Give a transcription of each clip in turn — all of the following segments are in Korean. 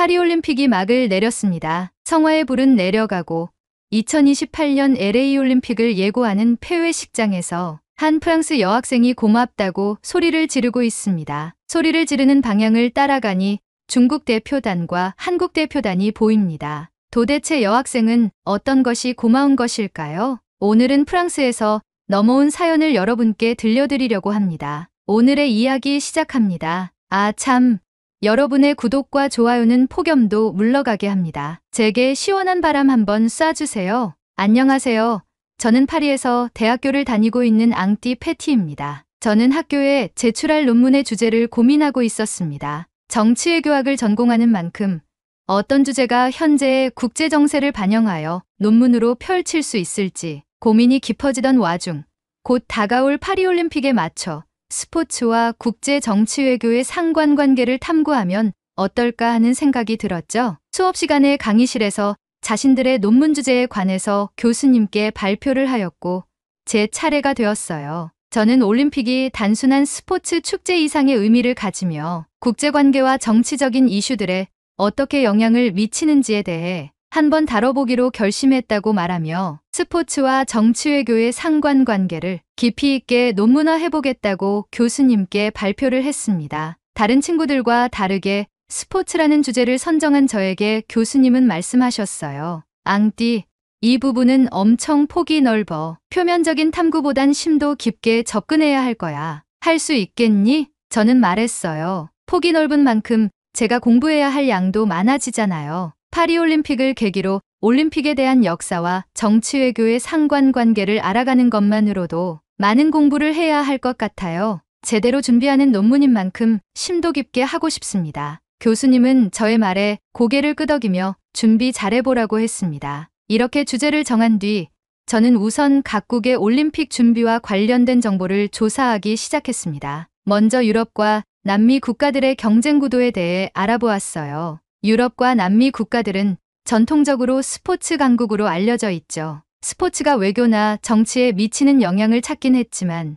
파리올림픽이 막을 내렸습니다. 성화의 불은 내려가고 2028년 LA 올림픽을 예고하는 폐회식장에서 한 프랑스 여학생이 고맙다고 소리를 지르고 있습니다. 소리를 지르는 방향을 따라가니 중국 대표단과 한국 대표단이 보입니다. 도대체 여학생은 어떤 것이 고마운 것일까요? 오늘은 프랑스에서 넘어온 사연을 여러분께 들려드리려고 합니다. 오늘의 이야기 시작합니다. 참, 여러분의 구독과 좋아요는 폭염도 물러가게 합니다. 제게 시원한 바람 한번 쏴주세요. 안녕하세요. 저는 파리에서 대학교를 다니고 있는 앙띠 패티입니다. 저는 학교에 제출할 논문의 주제를 고민하고 있었습니다. 정치외교학을 전공하는 만큼 어떤 주제가 현재의 국제 정세를 반영하여 논문으로 펼칠 수 있을지 고민이 깊어지던 와중 곧 다가올 파리올림픽에 맞춰 스포츠와 국제 정치외교의 상관관계를 탐구하면 어떨까 하는 생각이 들었죠. 수업 시간에 강의실에서 자신들의 논문 주제에 관해서 교수님께 발표를 하였고 제 차례가 되었어요. 저는 올림픽이 단순한 스포츠 축제 이상의 의미를 가지며 국제관계와 정치적인 이슈들에 어떻게 영향을 미치는지에 대해 한번 다뤄보기로 결심했다고 말하며 스포츠와 정치외교의 상관관계를 깊이 있게 논문화해보겠다고 교수님께 발표를 했습니다. 다른 친구들과 다르게 스포츠라는 주제를 선정한 저에게 교수님은 말씀하셨어요. 앙띠, 이 부분은 엄청 폭이 넓어. 표면적인 탐구보단 심도 깊게 접근해야 할 거야. 할 수 있겠니? 저는 말했어요. 폭이 넓은 만큼 제가 공부해야 할 양도 많아지잖아요. 파리올림픽을 계기로 올림픽에 대한 역사와 정치외교의 상관관계를 알아가는 것만으로도 많은 공부를 해야 할 것 같아요. 제대로 준비하는 논문인 만큼 심도 깊게 하고 싶습니다. 교수님은 저의 말에 고개를 끄덕이며 준비 잘해보라고 했습니다. 이렇게 주제를 정한 뒤 저는 우선 각국의 올림픽 준비와 관련된 정보를 조사하기 시작했습니다. 먼저 유럽과 남미 국가들의 경쟁 구도에 대해 알아보았어요. 유럽과 남미 국가들은 전통적으로 스포츠 강국으로 알려져 있죠. 스포츠가 외교나 정치에 미치는 영향을 찾긴 했지만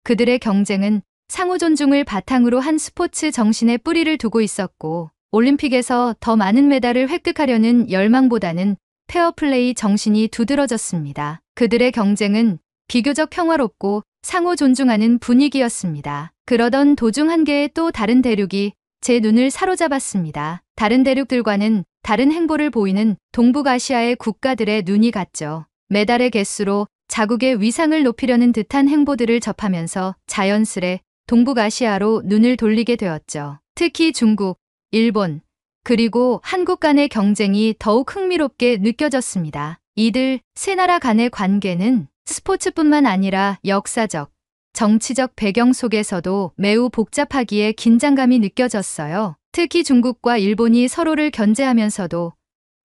그들의 경쟁은 상호 존중을 바탕으로 한 스포츠 정신에 뿌리를 두고 있었고 올림픽에서 더 많은 메달을 획득하려는 열망보다는 페어플레이 정신이 두드러졌습니다. 그들의 경쟁은 비교적 평화롭고 상호 존중하는 분위기였습니다. 그러던 도중 한 개의 또 다른 대륙이 제 눈을 사로잡았습니다. 다른 대륙들과는 다른 행보를 보이는 동북아시아의 국가들의 눈이 갔죠. 메달의 개수로 자국의 위상을 높이려는 듯한 행보들을 접하면서 자연스레 동북아시아로 눈을 돌리게 되었죠. 특히 중국, 일본, 그리고 한국 간의 경쟁이 더욱 흥미롭게 느껴졌습니다. 이들 세 나라 간의 관계는 스포츠뿐만 아니라 역사적, 정치적 배경 속에서도 매우 복잡하기에 긴장감이 느껴졌어요. 특히 중국과 일본이 서로를 견제하면서도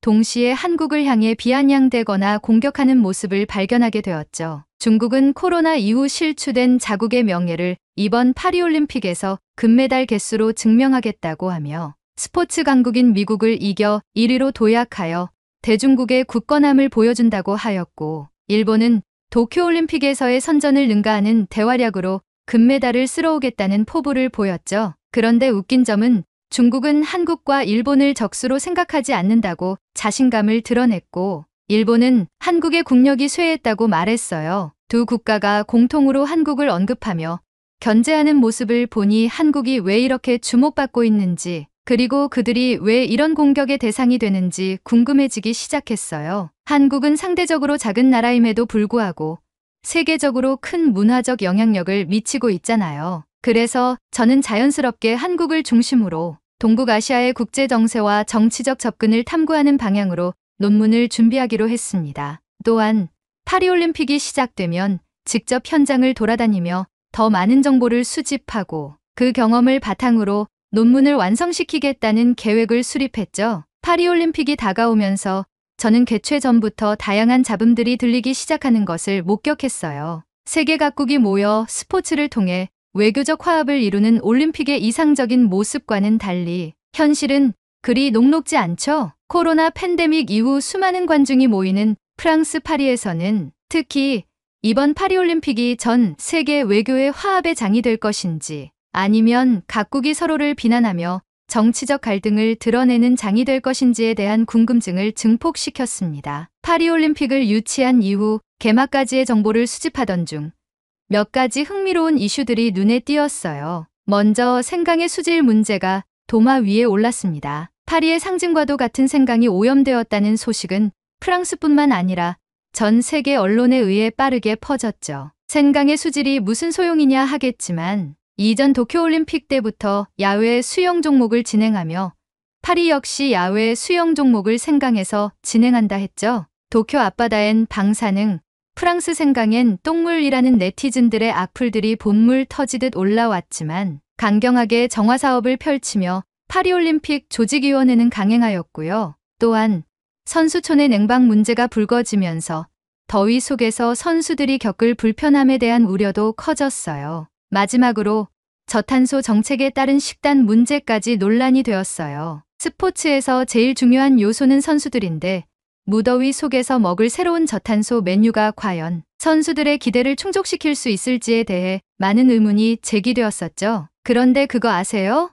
동시에 한국을 향해 비아냥대거나 공격하는 모습을 발견하게 되었죠. 중국은 코로나 이후 실추된 자국의 명예를 이번 파리올림픽에서 금메달 개수로 증명하겠다고 하며 스포츠 강국인 미국을 이겨 1위로 도약하여 대중국의 굳건함을 보여준다고 하였고 일본은 도쿄올림픽에서의 선전을 능가하는 대활약으로 금메달을 쓸어오겠다는 포부를 보였죠. 그런데 웃긴 점은 중국은 한국과 일본을 적수로 생각하지 않는다고 자신감을 드러냈고 일본은 한국의 국력이 쇠했다고 말했어요. 두 국가가 공통으로 한국을 언급하며 견제하는 모습을 보니 한국이 왜 이렇게 주목받고 있는지 그리고 그들이 왜 이런 공격의 대상이 되는지 궁금해지기 시작했어요. 한국은 상대적으로 작은 나라임에도 불구하고 세계적으로 큰 문화적 영향력을 미치고 있잖아요. 그래서 저는 자연스럽게 한국을 중심으로 동북아시아의 국제 정세와 정치적 접근을 탐구하는 방향으로 논문을 준비하기로 했습니다. 또한 파리올림픽이 시작되면 직접 현장을 돌아다니며 더 많은 정보를 수집하고 그 경험을 바탕으로 논문을 완성시키겠다는 계획을 수립했죠. 파리올림픽이 다가오면서 저는 개최 전부터 다양한 잡음들이 들리기 시작하는 것을 목격했어요. 세계 각국이 모여 스포츠를 통해 외교적 화합을 이루는 올림픽의 이상적인 모습과는 달리 현실은 그리 녹록지 않죠. 코로나 팬데믹 이후 수많은 관중이 모이는 프랑스 파리에서는 특히 이번 파리올림픽이 전 세계 외교의 화합의 장이 될 것인지 아니면 각국이 서로를 비난하며 정치적 갈등을 드러내는 장이 될 것인지에 대한 궁금증을 증폭시켰습니다. 파리올림픽을 유치한 이후 개막까지의 정보를 수집하던 중 몇 가지 흥미로운 이슈들이 눈에 띄었어요. 먼저 생강의 수질 문제가 도마 위에 올랐습니다. 파리의 상징과도 같은 생강이 오염되었다는 소식은 프랑스뿐만 아니라 전 세계 언론에 의해 빠르게 퍼졌죠. 생강의 수질이 무슨 소용이냐 하겠지만 이전 도쿄올림픽 때부터 야외 수영 종목을 진행하며 파리 역시 야외 수영 종목을 생강에서 진행한다 했죠. 도쿄 앞바다엔 방사능, 프랑스 생강엔 똥물이라는 네티즌들의 악플들이 본물 터지듯 올라왔지만 강경하게 정화 사업을 펼치며 파리올림픽 조직위원회는 강행하였고요. 또한 선수촌의 냉방 문제가 불거지면서 더위 속에서 선수들이 겪을 불편함에 대한 우려도 커졌어요. 마지막으로 저탄소 정책에 따른 식단 문제까지 논란이 되었어요. 스포츠에서 제일 중요한 요소는 선수들인데 무더위 속에서 먹을 새로운 저탄소 메뉴가 과연 선수들의 기대를 충족시킬 수 있을지에 대해 많은 의문이 제기되었었죠. 그런데 그거 아세요?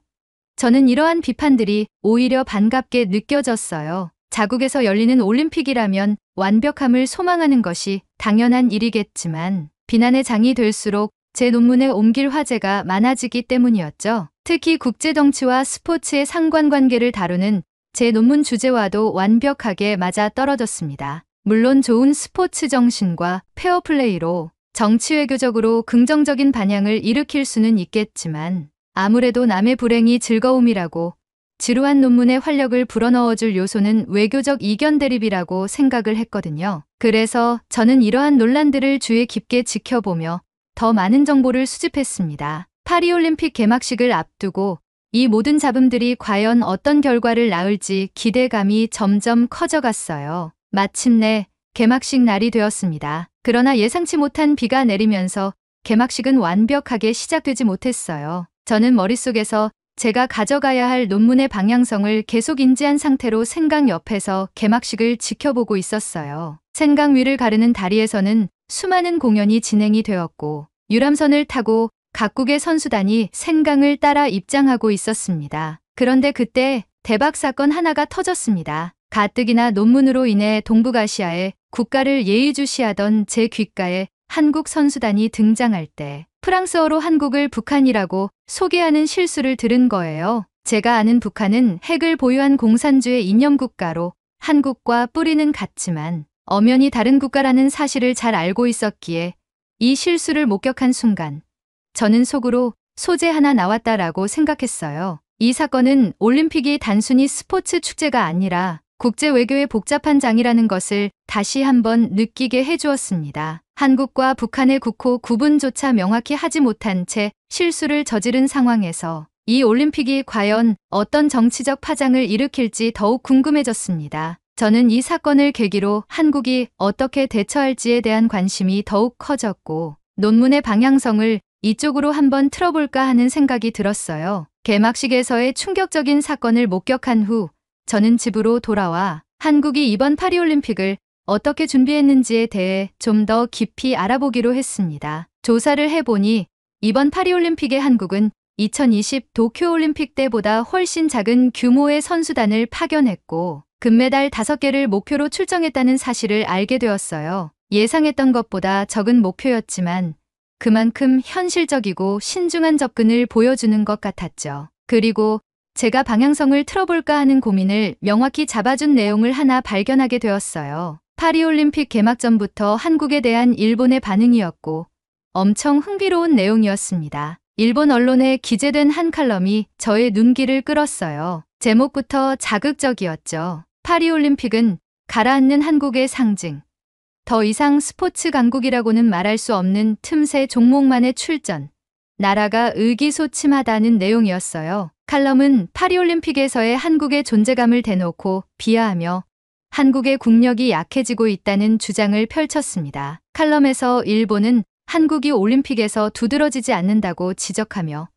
저는 이러한 비판들이 오히려 반갑게 느껴졌어요. 자국에서 열리는 올림픽이라면 완벽함을 소망하는 것이 당연한 일이겠지만 비난의 장이 될수록 제 논문에 옮길 화제가 많아지기 때문이었죠. 특히 국제정치와 스포츠의 상관관계를 다루는 제 논문 주제와도 완벽하게 맞아 떨어졌습니다. 물론 좋은 스포츠 정신과 페어플레이로 정치 외교적으로 긍정적인 반향을 일으킬 수는 있겠지만 아무래도 남의 불행이 즐거움이라고 지루한 논문에 활력을 불어넣어줄 요소는 외교적 이견 대립이라고 생각을 했거든요. 그래서 저는 이러한 논란들을 주의 깊게 지켜보며 더 많은 정보를 수집했습니다. 파리올림픽 개막식을 앞두고 이 모든 잡음들이 과연 어떤 결과를 낳을지 기대감이 점점 커져갔어요. 마침내 개막식 날이 되었습니다. 그러나 예상치 못한 비가 내리면서 개막식은 완벽하게 시작되지 못했어요. 저는 머릿속에서 제가 가져가야 할 논문의 방향성을 계속 인지한 상태로 생강 옆에서 개막식을 지켜보고 있었어요. 생강 위를 가르는 다리에서는 수많은 공연이 진행이 되었고 유람선을 타고 각국의 선수단이 생강을 따라 입장하고 있었습니다. 그런데 그때 대박 사건 하나가 터졌습니다. 가뜩이나 논문으로 인해 동북아시아의 국가를 예의주시하던 제 귓가에 한국 선수단이 등장할 때 프랑스어로 한국을 북한이라고 소개하는 실수를 들은 거예요. 제가 아는 북한은 핵을 보유한 공산주의 이념국가로 한국과 뿌리는 같지만 엄연히 다른 국가라는 사실을 잘 알고 있었기에 이 실수를 목격한 순간 저는 속으로 소재 하나 나왔다라고 생각했어요. 이 사건은 올림픽이 단순히 스포츠 축제가 아니라 국제 외교의 복잡한 장이라는 것을 다시 한번 느끼게 해주었습니다. 한국과 북한의 국호 구분조차 명확히 하지 못한 채 실수를 저지른 상황에서 이 올림픽이 과연 어떤 정치적 파장을 일으킬지 더욱 궁금해졌습니다. 저는 이 사건을 계기로 한국이 어떻게 대처할지에 대한 관심이 더욱 커졌고 논문의 방향성을 이쪽으로 한번 틀어볼까 하는 생각이 들었어요. 개막식에서의 충격적인 사건을 목격한 후 저는 집으로 돌아와 한국이 이번 파리올림픽을 어떻게 준비했는지에 대해 좀 더 깊이 알아보기로 했습니다. 조사를 해보니 이번 파리올림픽의 한국은 2020 도쿄올림픽 때보다 훨씬 작은 규모의 선수단을 파견했고 금메달 5개를 목표로 출정했다는 사실을 알게 되었어요. 예상했던 것보다 적은 목표였지만 그만큼 현실적이고 신중한 접근을 보여주는 것 같았죠. 그리고 제가 방향성을 틀어볼까 하는 고민을 명확히 잡아준 내용을 하나 발견하게 되었어요. 파리올림픽 개막 전부터 한국에 대한 일본의 반응이었고 엄청 흥미로운 내용이었습니다. 일본 언론에 기재된 한 칼럼이 저의 눈길을 끌었어요. 제목부터 자극적이었죠. 파리올림픽은 가라앉는 한국의 상징. 더 이상 스포츠 강국이라고는 말할 수 없는 틈새 종목만의 출전. 나라가 의기소침하다는 내용이었어요. 칼럼은 파리올림픽에서의 한국의 존재감을 대놓고 비하하며 한국의 국력이 약해지고 있다는 주장을 펼쳤습니다. 칼럼에서 일본은 한국이 올림픽에서 두드러지지 않는다고 지적하며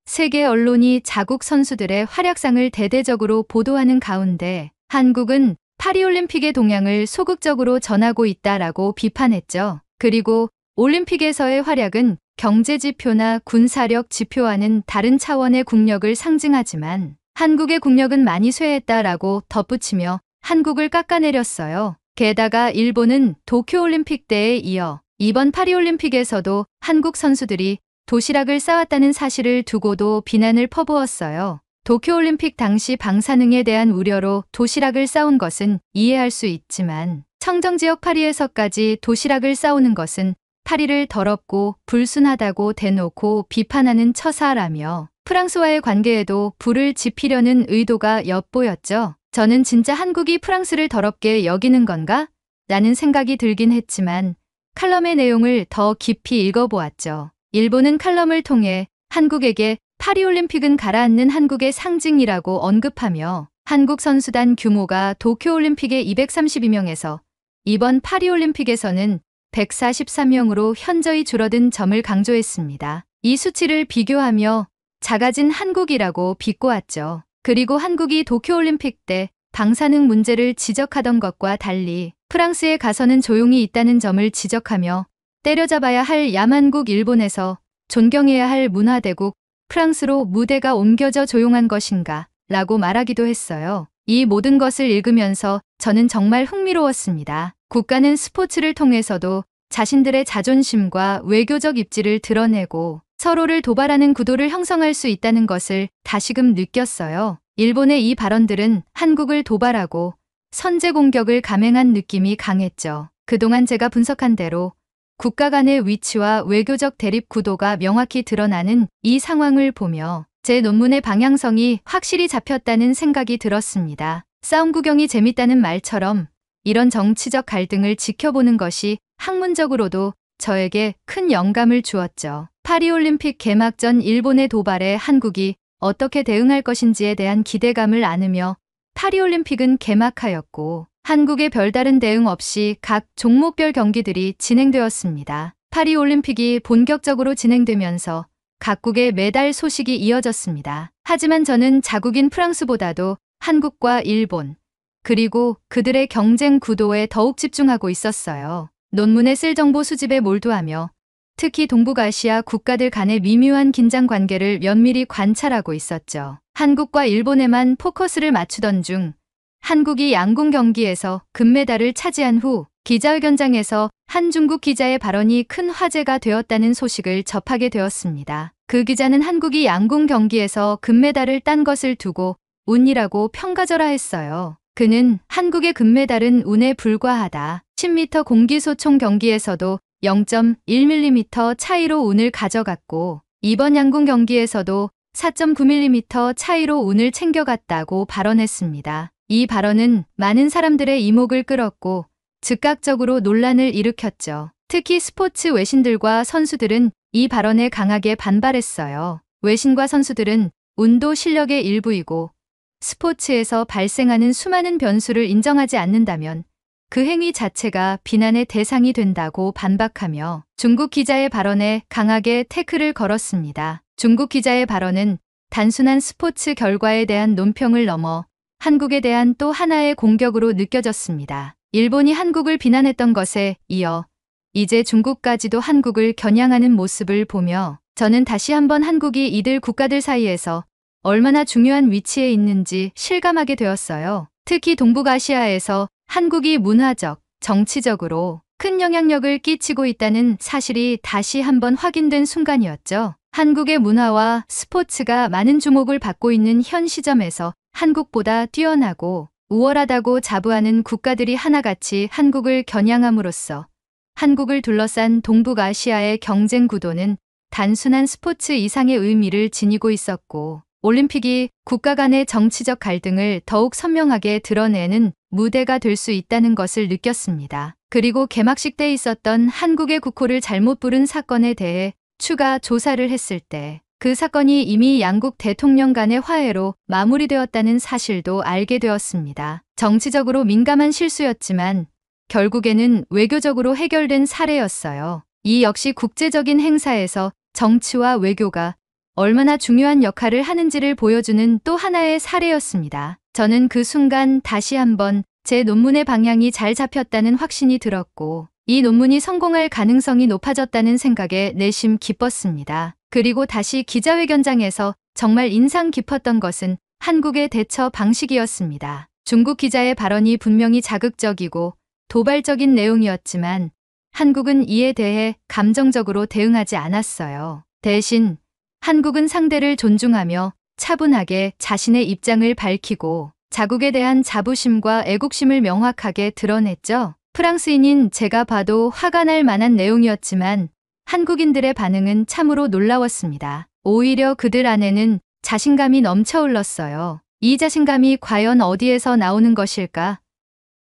세계 언론이 자국 선수들의 활약상을 대대적으로 보도하는 가운데 한국은 파리올림픽의 동향을 소극적으로 전하고 있다라고 비판했죠. 그리고 올림픽에서의 활약은 경제 지표나 군사력 지표와는 다른 차원의 국력을 상징하지만 한국의 국력은 많이 쇠했다라고 덧붙이며 한국을 깎아내렸어요. 게다가 일본은 도쿄올림픽 때에 이어 이번 파리올림픽에서도 한국 선수들이 도시락을 싸왔다는 사실을 두고도 비난을 퍼부었어요. 도쿄올림픽 당시 방사능에 대한 우려로 도시락을 싸온 것은 이해할 수 있지만 청정지역 파리에서까지 도시락을 싸오는 것은 파리를 더럽고 불순하다고 대놓고 비판하는 처사라며 프랑스와의 관계에도 불을 지피려는 의도가 엿보였죠. 저는 진짜 한국이 프랑스를 더럽게 여기는 건가? 라는 생각이 들긴 했지만 칼럼의 내용을 더 깊이 읽어보았죠. 일본은 칼럼을 통해 한국에게 파리올림픽은 가라앉는 한국의 상징이라고 언급하며 한국 선수단 규모가 도쿄올림픽의 232명에서 이번 파리올림픽에서는 143명으로 현저히 줄어든 점을 강조했습니다. 이 수치를 비교하며 작아진 한국이라고 비꼬았죠. 그리고 한국이 도쿄올림픽 때 방사능 문제를 지적하던 것과 달리 프랑스에 가서는 조용히 있다는 점을 지적하며 때려잡아야 할 야만국 일본에서 존경해야 할 문화대국 프랑스로 무대가 옮겨져 조용한 것인가 라고 말하기도 했어요. 이 모든 것을 읽으면서 저는 정말 흥미로웠습니다. 국가는 스포츠를 통해서도 자신들의 자존심과 외교적 입지를 드러내고 서로를 도발하는 구도를 형성할 수 있다는 것을 다시금 느꼈어요. 일본의 이 발언들은 한국을 도발하고 선제 공격을 감행한 느낌이 강했죠. 그동안 제가 분석한 대로 국가 간의 위치와 외교적 대립 구도가 명확히 드러나는 이 상황을 보며 제 논문의 방향성이 확실히 잡혔다는 생각이 들었습니다. 싸움 구경이 재밌다는 말처럼 이런 정치적 갈등을 지켜보는 것이 학문적으로도 저에게 큰 영감을 주었죠. 파리올림픽 개막 전 일본의 도발에 한국이 어떻게 대응할 것인지에 대한 기대감을 안으며 파리올림픽은 개막하였고 한국의 별다른 대응 없이 각 종목별 경기들이 진행되었습니다. 파리올림픽이 본격적으로 진행되면서 각국의 메달 소식이 이어졌습니다. 하지만 저는 자국인 프랑스보다도 한국과 일본, 그리고 그들의 경쟁 구도에 더욱 집중하고 있었어요. 논문에 쓸 정보 수집에 몰두하며 특히 동북아시아 국가들 간의 미묘한 긴장 관계를 면밀히 관찰하고 있었죠. 한국과 일본에만 포커스를 맞추던 중 한국이 양궁 경기에서 금메달을 차지한 후 기자회견장에서 한 중국 기자의 발언이 큰 화제가 되었다는 소식을 접하게 되었습니다. 그 기자는 한국이 양궁 경기에서 금메달을 딴 것을 두고 운이라고 평가절하했어요. 그는 한국의 금메달은 운에 불과하다. 10m 공기소총 경기에서도 0.1mm 차이로 운을 가져갔고 이번 양궁 경기에서도 4.9mm 차이로 운을 챙겨갔다고 발언했습니다. 이 발언은 많은 사람들의 이목을 끌었고 즉각적으로 논란을 일으켰죠. 특히 스포츠 외신들과 선수들은 이 발언에 강하게 반발했어요. 외신과 선수들은 운도 실력의 일부이고 스포츠에서 발생하는 수많은 변수를 인정하지 않는다면 그 행위 자체가 비난의 대상이 된다고 반박하며 중국 기자의 발언에 강하게 태클을 걸었습니다. 중국 기자의 발언은 단순한 스포츠 결과에 대한 논평을 넘어 한국에 대한 또 하나의 공격으로 느껴졌습니다. 일본이 한국을 비난했던 것에 이어 이제 중국까지도 한국을 겨냥하는 모습을 보며 저는 다시 한번 한국이 이들 국가들 사이에서 얼마나 중요한 위치에 있는지 실감하게 되었어요. 특히 동북아시아에서 한국이 문화적, 정치적으로 큰 영향력을 끼치고 있다는 사실이 다시 한번 확인된 순간이었죠. 한국의 문화와 스포츠가 많은 주목을 받고 있는 현 시점에서 한국보다 뛰어나고 우월하다고 자부하는 국가들이 하나같이 한국을 겨냥함으로써 한국을 둘러싼 동북아시아의 경쟁 구도는 단순한 스포츠 이상의 의미를 지니고 있었고 올림픽이 국가 간의 정치적 갈등을 더욱 선명하게 드러내는 무대가 될 수 있다는 것을 느꼈습니다. 그리고 개막식 때 있었던 한국의 국호를 잘못 부른 사건에 대해 추가 조사를 했을 때 그 사건이 이미 양국 대통령 간의 화해로 마무리되었다는 사실도 알게 되었습니다. 정치적으로 민감한 실수였지만 결국에는 외교적으로 해결된 사례였어요. 이 역시 국제적인 행사에서 정치와 외교가 얼마나 중요한 역할을 하는지를 보여주는 또 하나의 사례였습니다. 저는 그 순간 다시 한번 제 논문의 방향이 잘 잡혔다는 확신이 들었고 이 논문이 성공할 가능성이 높아졌다는 생각에 내심 기뻤습니다. 그리고 다시 기자회견장에서 정말 인상 깊었던 것은 한국의 대처 방식이었습니다. 중국 기자의 발언이 분명히 자극적이고 도발적인 내용이었지만 한국은 이에 대해 감정적으로 대응하지 않았어요. 대신 한국은 상대를 존중하며 차분하게 자신의 입장을 밝히고 자국에 대한 자부심과 애국심을 명확하게 드러냈죠. 프랑스인인 제가 봐도 화가 날 만한 내용이었지만 한국인들의 반응은 참으로 놀라웠습니다. 오히려 그들 안에는 자신감이 넘쳐 흘렀어요. 이 자신감이 과연 어디에서 나오는 것일까?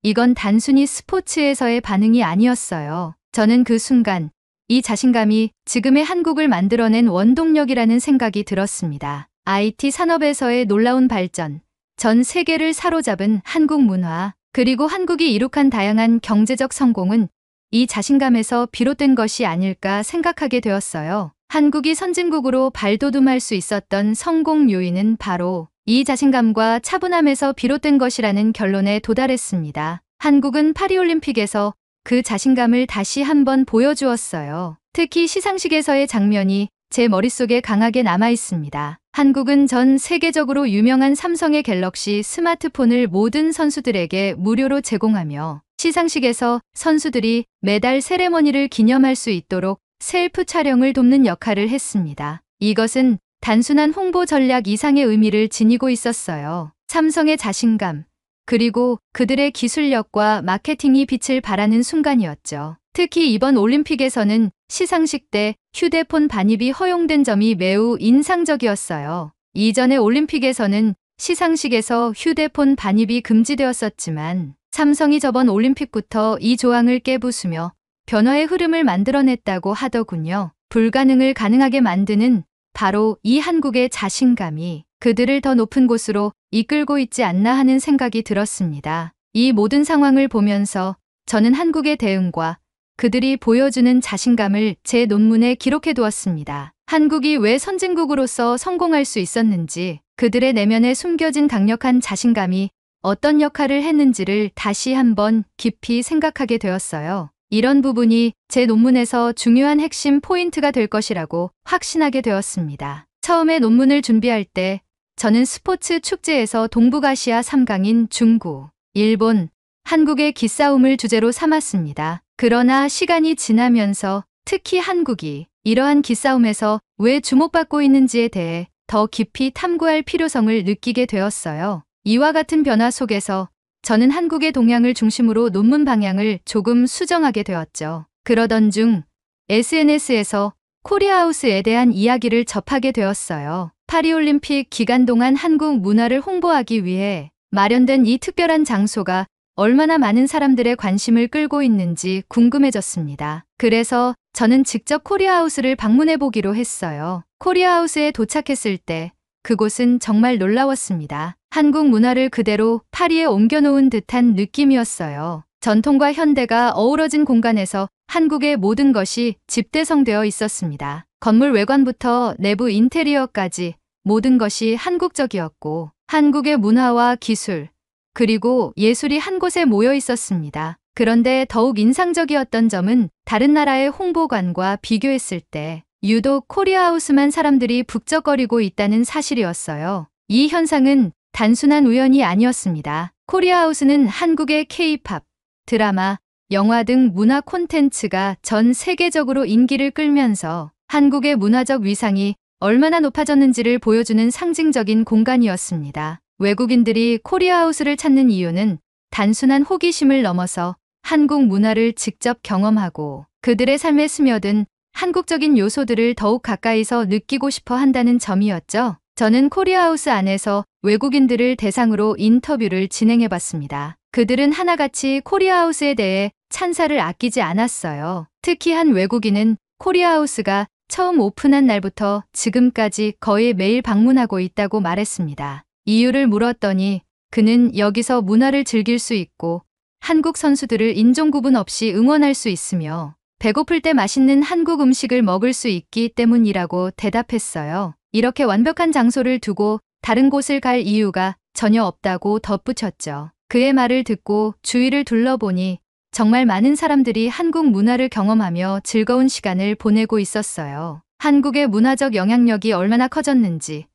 이건 단순히 스포츠에서의 반응이 아니었어요. 저는 그 순간 이 자신감이 지금의 한국을 만들어낸 원동력이라는 생각이 들었습니다. IT 산업에서의 놀라운 발전, 전 세계를 사로잡은 한국 문화, 그리고 한국이 이룩한 다양한 경제적 성공은 이 자신감에서 비롯된 것이 아닐까 생각하게 되었어요. 한국이 선진국으로 발돋움할 수 있었던 성공 요인은 바로 이 자신감과 차분함에서 비롯된 것이라는 결론에 도달했습니다. 한국은 파리올림픽에서 그 자신감을 다시 한번 보여주었어요. 특히 시상식에서의 장면이 제 머릿속에 강하게 남아 있습니다. 한국은 전 세계적으로 유명한 삼성의 갤럭시 스마트폰을 모든 선수들에게 무료로 제공하며 시상식에서 선수들이 메달 세레머니를 기념할 수 있도록 셀프 촬영을 돕는 역할을 했습니다. 이것은 단순한 홍보 전략 이상의 의미를 지니고 있었어요. 삼성의 자신감, 그리고 그들의 기술력과 마케팅이 빛을 발하는 순간이었죠. 특히 이번 올림픽에서는 시상식 때 휴대폰 반입이 허용된 점이 매우 인상적이었어요. 이전의 올림픽에서는 시상식에서 휴대폰 반입이 금지되었었지만 삼성이 저번 올림픽부터 이 조항을 깨부수며 변화의 흐름을 만들어냈다고 하더군요. 불가능을 가능하게 만드는 바로 이 한국의 자신감이 그들을 더 높은 곳으로 이끌고 있지 않나 하는 생각이 들었습니다. 이 모든 상황을 보면서 저는 한국의 대응과 그들이 보여주는 자신감을 제 논문에 기록해 두었습니다. 한국이 왜 선진국으로서 성공할 수 있었는지, 그들의 내면에 숨겨진 강력한 자신감이 어떤 역할을 했는지를 다시 한번 깊이 생각하게 되었어요. 이런 부분이 제 논문에서 중요한 핵심 포인트가 될 것이라고 확신하게 되었습니다. 처음에 논문을 준비할 때 저는 스포츠 축제에서 동북아시아 3강인 중국, 일본, 한국의 기싸움을 주제로 삼았습니다. 그러나 시간이 지나면서 특히 한국이 이러한 기싸움에서 왜 주목받고 있는지에 대해 더 깊이 탐구할 필요성을 느끼게 되었어요. 이와 같은 변화 속에서 저는 한국의 동향을 중심으로 논문 방향을 조금 수정하게 되었죠. 그러던 중 SNS에서 코리아하우스에 대한 이야기를 접하게 되었어요. 파리올림픽 기간 동안 한국 문화를 홍보하기 위해 마련된 이 특별한 장소가 얼마나 많은 사람들의 관심을 끌고 있는지 궁금해졌습니다. 그래서 저는 직접 코리아하우스를 방문해 보기로 했어요. 코리아하우스에 도착했을 때 그곳은 정말 놀라웠습니다. 한국 문화를 그대로 파리에 옮겨놓은 듯한 느낌이었어요. 전통과 현대가 어우러진 공간에서 한국의 모든 것이 집대성되어 있었습니다. 건물 외관부터 내부 인테리어까지 모든 것이 한국적이었고 한국의 문화와 기술, 그리고 예술이 한 곳에 모여 있었습니다. 그런데 더욱 인상적이었던 점은 다른 나라의 홍보관과 비교했을 때 유독 코리아하우스만 사람들이 북적거리고 있다는 사실이었어요. 이 현상은 단순한 우연이 아니었습니다. 코리아하우스는 한국의 K-팝, 드라마, 영화 등 문화 콘텐츠가 전 세계적으로 인기를 끌면서 한국의 문화적 위상이 얼마나 높아졌는지를 보여주는 상징적인 공간이었습니다. 외국인들이 코리아하우스를 찾는 이유는 단순한 호기심을 넘어서 한국 문화를 직접 경험하고 그들의 삶에 스며든 한국적인 요소들을 더욱 가까이서 느끼고 싶어 한다는 점이었죠. 저는 코리아하우스 안에서 외국인들을 대상으로 인터뷰를 진행해 봤습니다. 그들은 하나같이 코리아하우스에 대해 찬사를 아끼지 않았어요. 특히 한 외국인은 코리아하우스가 처음 오픈한 날부터 지금까지 거의 매일 방문하고 있다고 말했습니다. 이유를 물었더니 그는 여기서 문화를 즐길 수 있고 한국 선수들을 인종 구분 없이 응원할 수 있으며 배고플 때 맛있는 한국 음식을 먹을 수 있기 때문이라고 대답했어요. 이렇게 완벽한 장소를 두고 다른 곳을 갈 이유가 전혀 없다고 덧붙였죠. 그의 말을 듣고 주위를 둘러보니 정말 많은 사람들이 한국 문화를 경험하며 즐거운 시간을 보내고 있었어요. 한국의 문화적 영향력이 얼마나 커졌는지,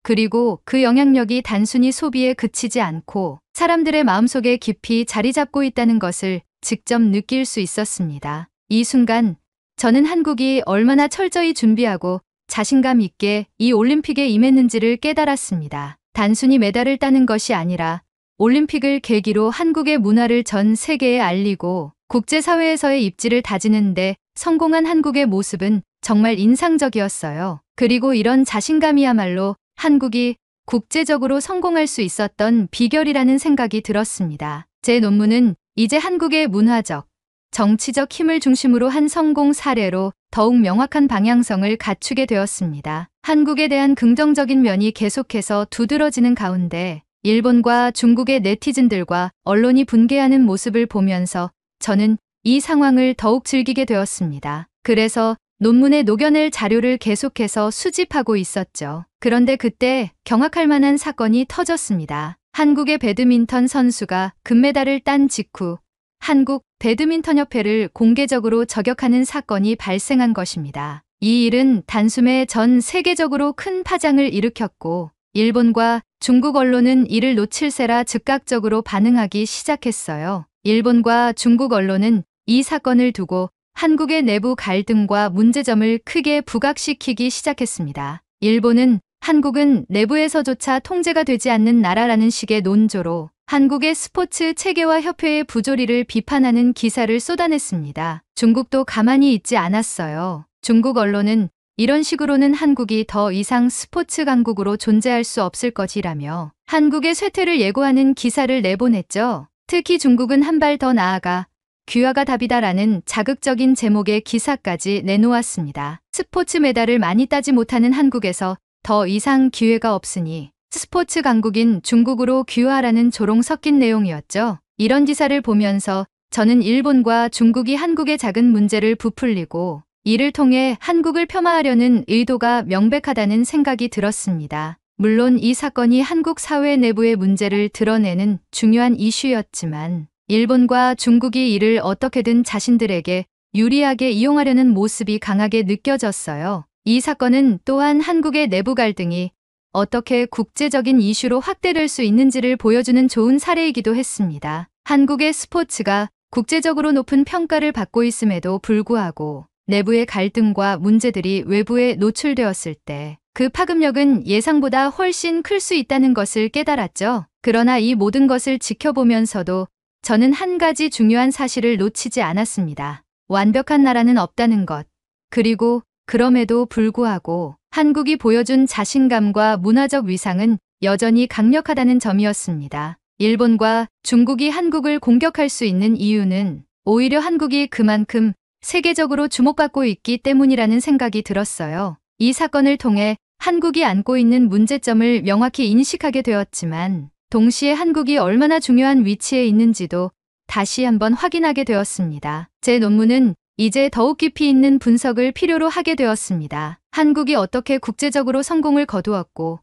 그리고 그 영향력이 단순히 소비에 그치지 않고 사람들의 마음속에 깊이 자리 잡고 있다는 것을 직접 느낄 수 있었습니다. 이 순간 저는 한국이 얼마나 철저히 준비하고 자신감 있게 이 올림픽에 임했는지를 깨달았습니다. 단순히 메달을 따는 것이 아니라 올림픽을 계기로 한국의 문화를 전 세계에 알리고 국제사회에서의 입지를 다지는데 성공한 한국의 모습은 정말 인상적이었어요. 그리고 이런 자신감이야말로 한국이 국제적으로 성공할 수 있었던 비결이라는 생각이 들었습니다. 제 논문은 이제 한국의 문화적, 정치적 힘을 중심으로 한 성공 사례로 더욱 명확한 방향성을 갖추게 되었습니다. 한국에 대한 긍정적인 면이 계속해서 두드러지는 가운데 일본과 중국의 네티즌들과 언론이 분개하는 모습을 보면서 저는 이 상황을 더욱 즐기게 되었습니다. 그래서 논문에 녹여낼 자료를 계속해서 수집하고 있었죠. 그런데 그때 경악할 만한 사건이 터졌습니다. 한국의 배드민턴 선수가 금메달을 딴 직후 한국 배드민턴협회를 공개적으로 저격하는 사건이 발생한 것입니다. 이 일은 단숨에 전 세계적으로 큰 파장을 일으켰고 일본과 중국 언론은 이를 놓칠세라 즉각적으로 반응하기 시작했어요. 일본과 중국 언론은 이 사건을 두고 한국의 내부 갈등과 문제점을 크게 부각시키기 시작했습니다. 일본은 한국은 내부에서조차 통제가 되지 않는 나라라는 식의 논조로 한국의 스포츠 체계와 협회의 부조리를 비판하는 기사를 쏟아냈습니다. 중국도 가만히 있지 않았어요. 중국 언론은 이런 식으로는 한국이 더 이상 스포츠 강국으로 존재할 수 없을 것이라며 한국의 쇠퇴를 예고하는 기사를 내보냈죠. 특히 중국은 한 발 더 나아가 귀화가 답이다라는 자극적인 제목의 기사까지 내놓았습니다. 스포츠 메달을 많이 따지 못하는 한국에서 더 이상 기회가 없으니 스포츠 강국인 중국으로 귀화하라는 조롱 섞인 내용이었죠. 이런 기사를 보면서 저는 일본과 중국이 한국의 작은 문제를 부풀리고 이를 통해 한국을 폄하하려는 의도가 명백하다는 생각이 들었습니다. 물론 이 사건이 한국 사회 내부의 문제를 드러내는 중요한 이슈였지만 일본과 중국이 이를 어떻게든 자신들에게 유리하게 이용하려는 모습이 강하게 느껴졌어요. 이 사건은 또한 한국의 내부 갈등이 어떻게 국제적인 이슈로 확대될 수 있는지를 보여주는 좋은 사례이기도 했습니다. 한국의 스포츠가 국제적으로 높은 평가를 받고 있음에도 불구하고 내부의 갈등과 문제들이 외부에 노출되었을 때 그 파급력은 예상보다 훨씬 클 수 있다는 것을 깨달았죠. 그러나 이 모든 것을 지켜보면서도 저는 한 가지 중요한 사실을 놓치지 않았습니다. 완벽한 나라는 없다는 것. 그리고 그럼에도 불구하고 한국이 보여준 자신감과 문화적 위상은 여전히 강력하다는 점이었습니다. 일본과 중국이 한국을 공격할 수 있는 이유는 오히려 한국이 그만큼 세계적으로 주목받고 있기 때문이라는 생각이 들었어요. 이 사건을 통해 한국이 안고 있는 문제점을 명확히 인식하게 되었지만 동시에 한국이 얼마나 중요한 위치에 있는지도 다시 한번 확인하게 되었습니다. 제 논문은 이제 더욱 깊이 있는 분석을 필요로 하게 되었습니다. 한국이 어떻게 국제적으로 성공을 거두었고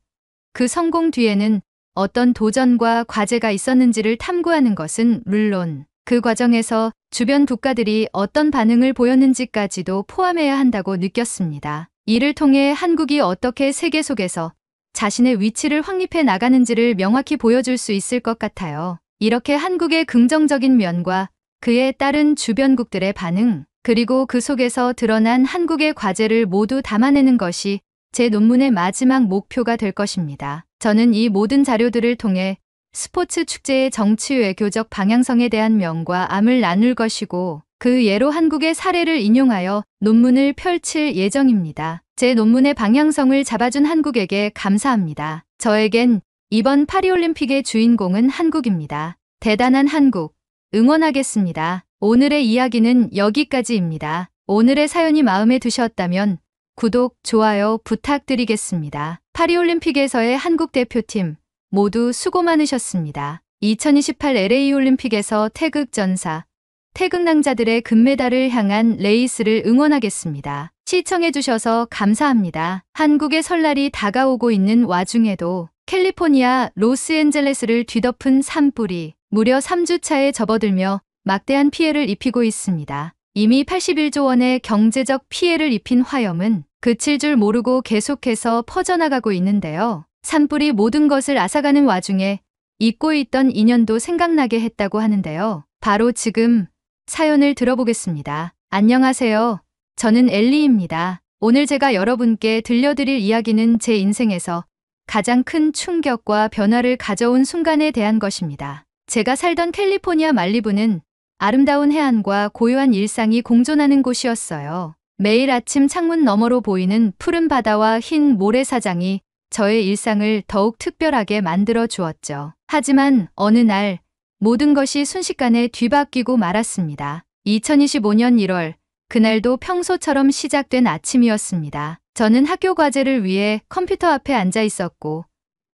그 성공 뒤에는 어떤 도전과 과제가 있었는지를 탐구하는 것은 물론 그 과정에서 주변 국가들이 어떤 반응을 보였는지까지도 포함해야 한다고 느꼈습니다. 이를 통해 한국이 어떻게 세계 속에서 자신의 위치를 확립해 나가는지를 명확히 보여줄 수 있을 것 같아요. 이렇게 한국의 긍정적인 면과 그에 따른 주변국들의 반응, 그리고 그 속에서 드러난 한국의 과제를 모두 담아내는 것이 제 논문의 마지막 목표가 될 것입니다. 저는 이 모든 자료들을 통해 스포츠 축제의 정치 외교적 방향성에 대한 명과 암을 나눌 것이고 그 예로 한국의 사례를 인용하여 논문을 펼칠 예정입니다. 제 논문의 방향성을 잡아준 한국에게 감사합니다. 저에겐 이번 파리올림픽의 주인공은 한국입니다. 대단한 한국, 응원하겠습니다. 오늘의 이야기는 여기까지입니다. 오늘의 사연이 마음에 드셨다면 구독, 좋아요 부탁드리겠습니다. 파리올림픽에서의 한국 대표팀 모두 수고 많으셨습니다. 2028 LA올림픽에서 태극전사, 태극낭자들의 금메달을 향한 레이스를 응원하겠습니다. 시청해주셔서 감사합니다. 한국의 설날이 다가오고 있는 와중에도 캘리포니아 로스앤젤레스를 뒤덮은 산불이 무려 3주차에 접어들며 막대한 피해를 입히고 있습니다. 이미 81조 원의 경제적 피해를 입힌 화염은 그칠 줄 모르고 계속해서 퍼져나가고 있는데요. 산불이 모든 것을 앗아가는 와중에 잊고 있던 인연도 생각나게 했다고 하는데요. 바로 지금 사연을 들어보겠습니다. 안녕하세요. 저는 엘리입니다. 오늘 제가 여러분께 들려드릴 이야기는 제 인생에서 가장 큰 충격과 변화를 가져온 순간에 대한 것입니다. 제가 살던 캘리포니아 말리부는 아름다운 해안과 고요한 일상이 공존하는 곳이었어요. 매일 아침 창문 너머로 보이는 푸른 바다와 흰 모래사장이 저의 일상을 더욱 특별하게 만들어 주었죠. 하지만 어느 날 모든 것이 순식간에 뒤바뀌고 말았습니다. 2025년 1월, 그날도 평소처럼 시작된 아침이었습니다. 저는 학교 과제를 위해 컴퓨터 앞에 앉아 있었고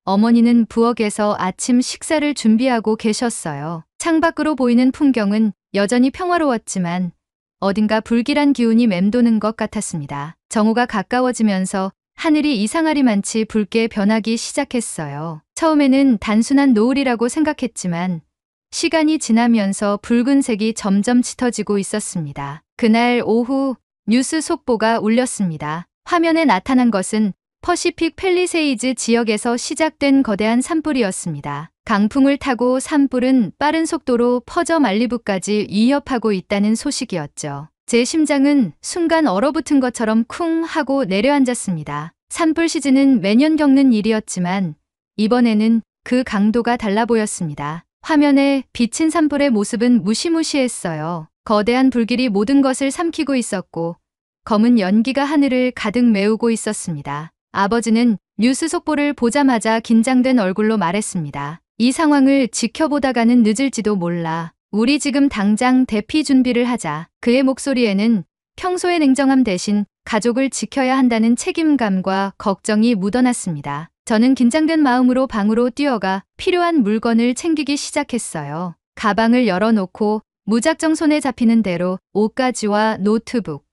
어머니는 부엌에서 아침 식사를 준비하고 계셨어요. 창밖으로 보이는 풍경은 여전히 평화로웠지만 어딘가 불길한 기운이 맴도는 것 같았습니다. 정오가 가까워지면서 하늘이 이상하리만치 붉게 변하기 시작했어요. 처음에는 단순한 노을이라고 생각했지만 시간이 지나면서 붉은색이 점점 짙어지고 있었습니다. 그날 오후 뉴스 속보가 울렸습니다. 화면에 나타난 것은 퍼시픽 팰리세이즈 지역에서 시작된 거대한 산불이었습니다. 강풍을 타고 산불은 빠른 속도로 퍼져 말리부까지 위협하고 있다는 소식이었죠. 제 심장은 순간 얼어붙은 것처럼 쿵 하고 내려앉았습니다. 산불 시즌은 매년 겪는 일이었지만 이번에는 그 강도가 달라 보였습니다. 화면에 비친 산불의 모습은 무시무시했어요. 거대한 불길이 모든 것을 삼키고 있었고 검은 연기가 하늘을 가득 메우고 있었습니다. 아버지는 뉴스 속보를 보자마자 긴장된 얼굴로 말했습니다. 이 상황을 지켜보다가는 늦을지도 몰라. 우리 지금 당장 대피 준비를 하자. 그의 목소리에는 평소의 냉정함 대신 가족을 지켜야 한다는 책임감과 걱정이 묻어났습니다. 저는 긴장된 마음으로 방으로 뛰어가 필요한 물건을 챙기기 시작했어요. 가방을 열어놓고 무작정 손에 잡히는 대로 옷가지와 노트북,